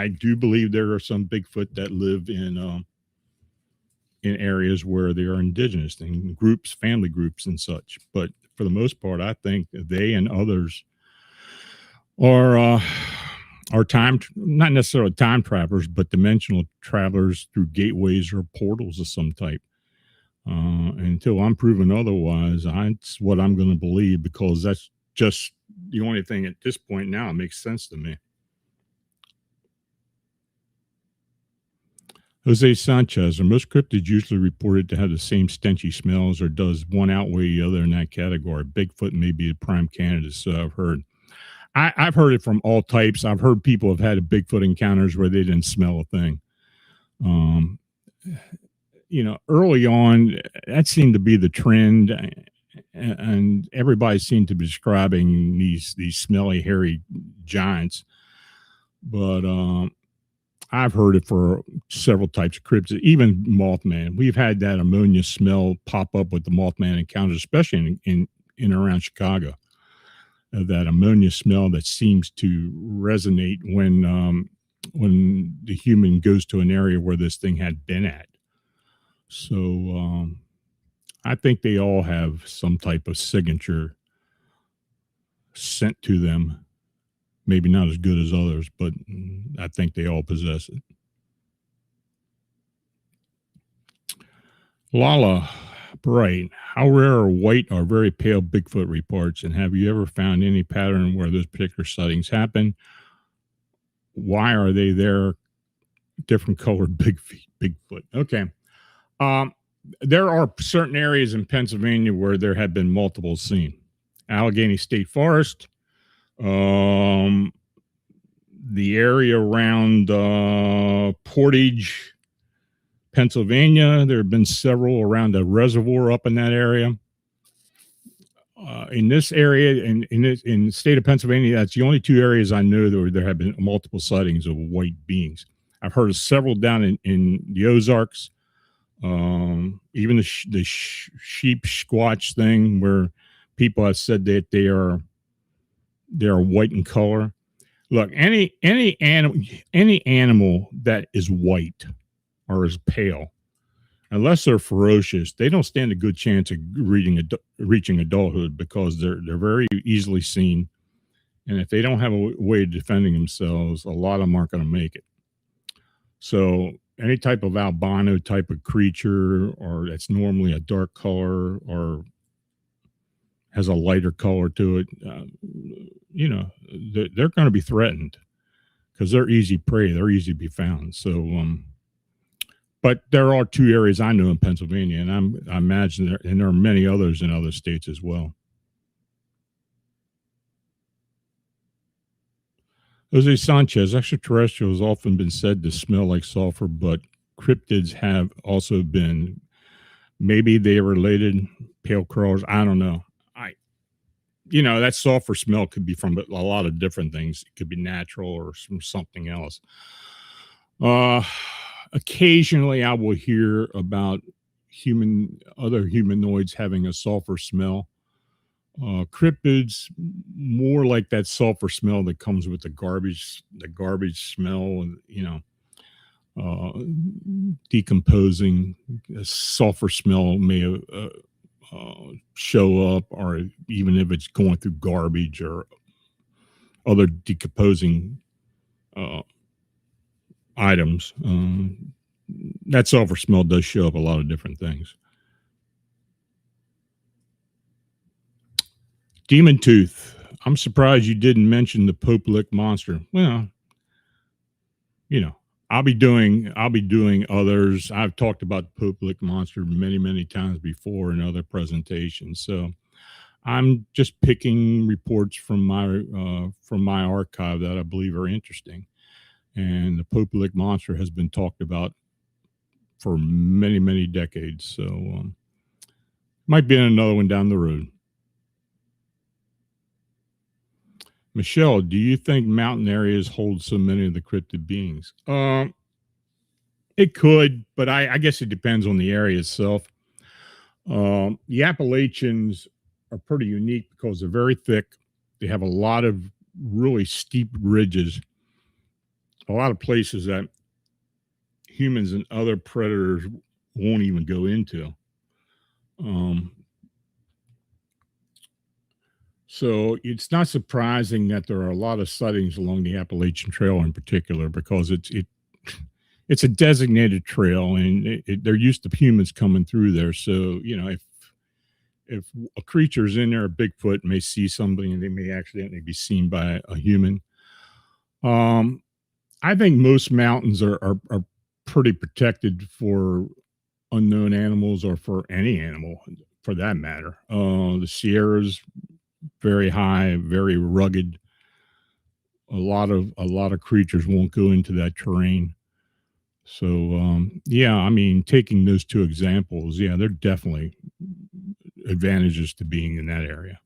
S1: do believe there are some Bigfoot that live in areas where they are indigenous, in groups, family groups, and such. But for the most part, I think they and others are not necessarily time travelers, but dimensional travelers through gateways or portals of some type. Until I'm proven otherwise, that's what I'm going to believe, because that's just the only thing at this point now that makes sense to me. Jose Sanchez, are most cryptids usually reported to have the same stenchy smells, or does one outweigh the other in that category? Bigfoot may be a prime candidate, so I've heard. I've heard it from all types. I've heard people have had a Bigfoot encounters where they didn't smell a thing. Early on, that seemed to be the trend, and everybody seemed to be describing these smelly, hairy giants. But I've heard it for several types of cryptids, even Mothman. We've had that ammonia smell pop up with the Mothman encounters, especially in around Chicago. That ammonia smell that seems to resonate when the human goes to an area where this thing had been at. So I think they all have some type of signature sent to them. Maybe not as good as others, but I think they all possess it. Lala, Bright, how rare are white or very pale Bigfoot reports? And have you ever found any pattern where those particular sightings happen? Why are they there? Different colored Bigfoot. Okay. There are certain areas in Pennsylvania where there have been multiple seen. Allegheny State Forest, the area around Portage, Pennsylvania. There have been several around a reservoir up in that area. In this area, in the state of Pennsylvania, that's the only two areas I know where there have been multiple sightings of white beings. I've heard of several down in the Ozarks. Even the Sheepsquatch thing, where people have said that they are white in color. Look, any animal that is white or is pale, unless they're ferocious, they don't stand a good chance of reaching adulthood, because they're very easily seen, and if they don't have a way of defending themselves, a lot of them aren't going to make it. So any type of albino type of creature, or that's normally a dark color or has a lighter color to it, they're going to be threatened, because they're easy prey. They're easy to be found. So, but there are two areas I know in Pennsylvania, and I imagine there are many others in other states as well. Jose Sanchez, extraterrestrials often been said to smell like sulfur, but cryptids have also been, maybe they are related, pale crawlers. I don't know. That sulfur smell could be from a lot of different things. It could be natural or from something else. Occasionally I will hear about other humanoids having a sulfur smell. Cryptids, more like that sulfur smell that comes with the garbage smell, decomposing. A sulfur smell may show up, or even if it's going through garbage or other decomposing items. That sulfur smell does show up a lot of different things. Demon Tooth, I'm surprised you didn't mention the Pope Lick monster. Well, I'll be doing others. I've talked about the Pope Lick monster many, many times before in other presentations. So I'm just picking reports from my archive that I believe are interesting. And the Pope Lick monster has been talked about for many, many decades. So might be another one down the road. Michelle, do you think mountain areas hold so many of the cryptid beings? It could, but I guess it depends on the area itself. The Appalachians are pretty unique because they're very thick. They have a lot of really steep ridges, a lot of places that humans and other predators won't even go into. Um, so it's not surprising that there are a lot of sightings along the Appalachian Trail in particular because it's a designated trail and they're used to humans coming through there. So if a creature is in there, a Bigfoot may see somebody and they may accidentally be seen by a human. I think most mountains are pretty protected for unknown animals or for any animal for that matter. The Sierras, very high, very rugged. A lot of creatures won't go into that terrain. So yeah, I mean, taking those two examples, yeah, they're definitely advantages to being in that area.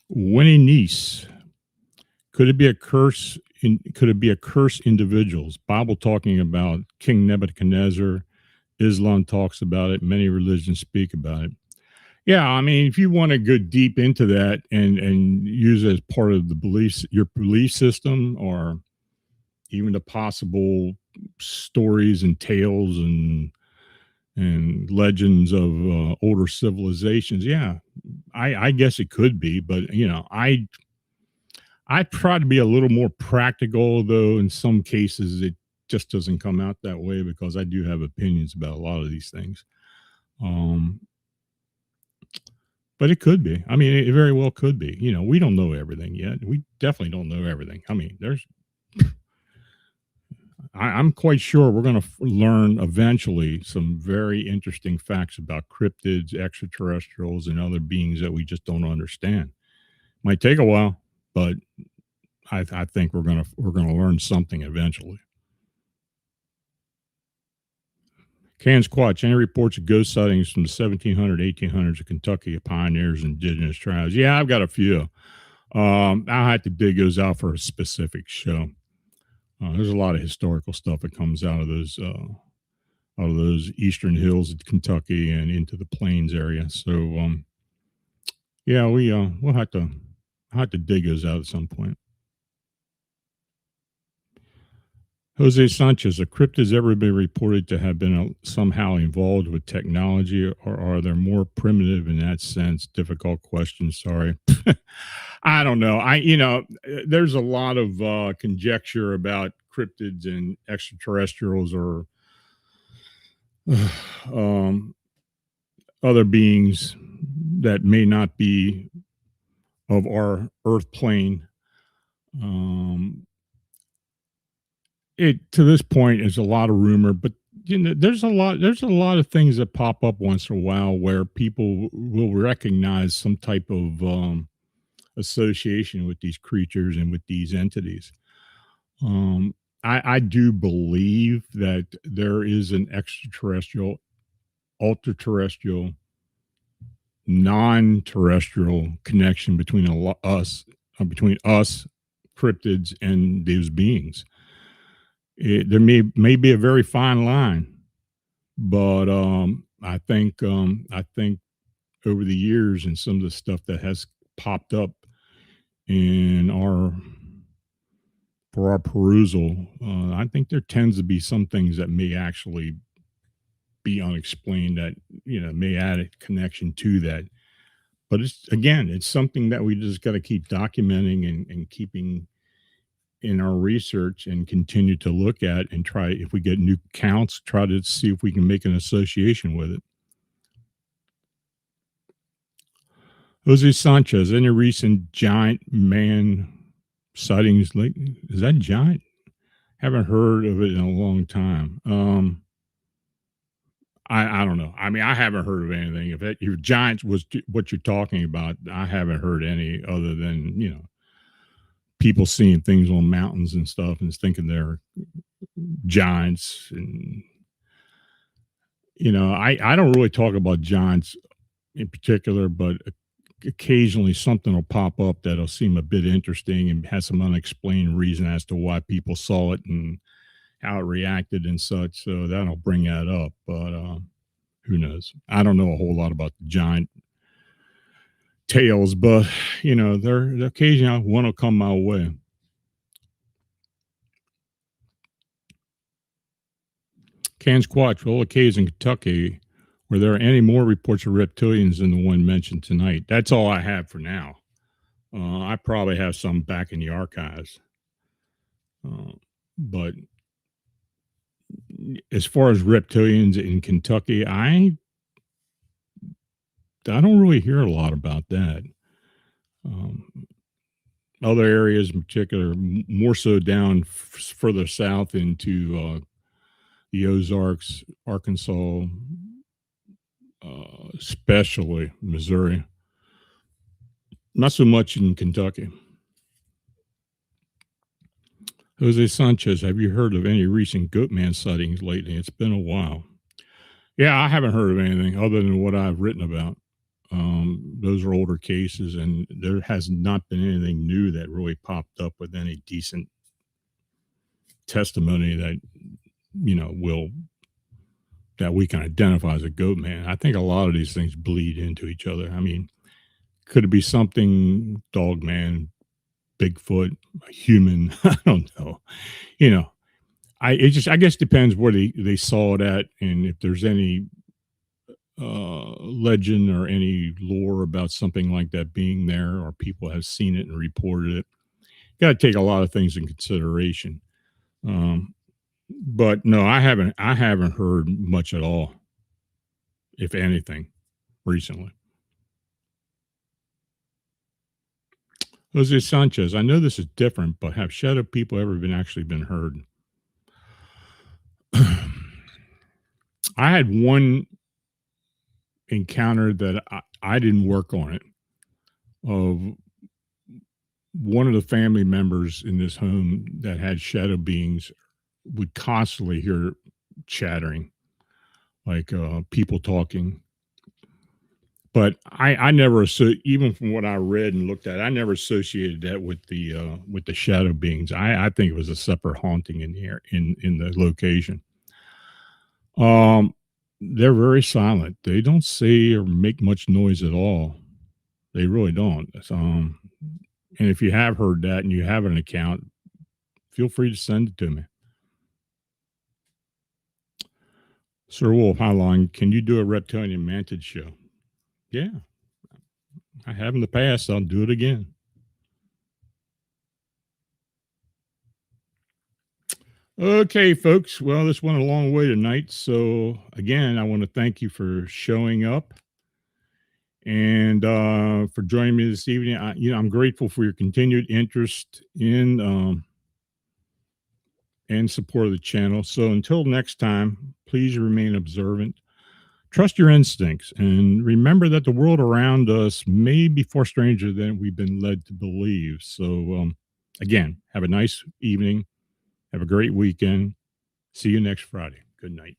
S1: Winnie Niece, could it be a curse? Could it be a curse individuals? Bible talking about King Nebuchadnezzar. Islam talks about it. Many religions speak about it. Yeah, I mean, if you want to go deep into that and use it as part of the beliefs, your belief system, or even the possible stories and tales and legends of older civilizations, yeah, I guess it could be, but I try to be a little more practical, though. In some cases, it just doesn't come out that way because I do have opinions about a lot of these things. Um, but it could be. I mean, it very well could be. We don't know everything yet. We definitely don't know everything. I mean, I'm quite sure we're going to learn eventually some very interesting facts about cryptids, extraterrestrials, and other beings that we just don't understand. Might take a while, but I think we're gonna learn something eventually. Can Squatch, any reports of ghost sightings from the 1700s, 1800s of Kentucky of pioneers and indigenous tribes? Yeah, I've got a few. I'll have to dig those out for a specific show. There's a lot of historical stuff that comes out of those eastern hills of Kentucky and into the plains area. So yeah, we'll have to dig those out at some point. Jose Sanchez, a cryptid has ever been reported to have been somehow involved with technology, or are they more primitive in that sense? Difficult question. Sorry. I don't know. There's a lot of conjecture about cryptids and extraterrestrials or um, other beings that may not be of our earth plane. Um, it to this point is a lot of rumor, but there's a lot of things that pop up once in a while where people will recognize some type of association with these creatures and with these entities. I do believe that there is an extraterrestrial, ultra terrestrial, non-terrestrial connection between us cryptids and these beings. There may be a very fine line, but I think over the years and some of the stuff that has popped up in our for our perusal, I think there tends to be some things that may actually be unexplained that may add a connection to that. But it's something that we just got to keep documenting and keeping in our research and continue to look at and try, if we get new counts, try to see if we can make an association with it. Jose Sanchez, any recent giant man sightings? Like, is that giant? Haven't heard of it in a long time. I don't know. I mean, I haven't heard of anything. If giants was what you're talking about, I haven't heard any other than people seeing things on mountains and stuff and thinking they're giants. And I don't really talk about giants in particular, but occasionally something will pop up that'll seem a bit interesting and has some unexplained reason as to why people saw it and how it reacted and such. So that'll bring that up. But who knows? I don't know a whole lot about the giant tails, but they're occasionally one will come my way. Squatch, well, caves in Kentucky. Were there any more reports of reptilians than the one mentioned tonight? That's all I have for now. I probably have some back in the archives. But as far as reptilians in Kentucky, I don't really hear a lot about that. Other areas in particular, more so down further south into the Ozarks, Arkansas, especially Missouri. Not so much in Kentucky. Jose Sanchez, have you heard of any recent Goatman sightings lately? It's been a while. Yeah, I haven't heard of anything other than what I've written about. Those are older cases, and there has not been anything new that really popped up with any decent testimony that that we can identify as a Goatman. I think a lot of these things bleed into each other. I mean, could it be something Dogman, Bigfoot, a human? I don't know. I guess depends where they saw it at, and if there's any legend or any lore about something like that being there, or people have seen it and reported it. Got to take a lot of things in consideration. But no, I haven't heard much at all, if anything, recently. Jose Sanchez, I know this is different, but have shadow people ever been heard? I had one encounter that I didn't work on it, of one of the family members in this home that had shadow beings would constantly hear chattering, like people talking. But I never, even from what I read and looked at, I never associated that with the shadow beings. I think it was a separate haunting in the air, in the location. They're very silent. They don't say or make much noise at all. They really don't. And if you have heard that and you have an account, feel free to send it to me. Sir Wolf, how long can you do a reptilian mantid show? Yeah, I have in the past. I'll do it again. Okay, folks. Well, this went a long way tonight. So, again, I want to thank you for showing up and for joining me this evening. I'm grateful for your continued interest in and support of the channel. So, until next time, please remain observant. Trust your instincts and remember that the world around us may be far stranger than we've been led to believe. So, again, have a nice evening. Have a great weekend. See you next Friday. Good night.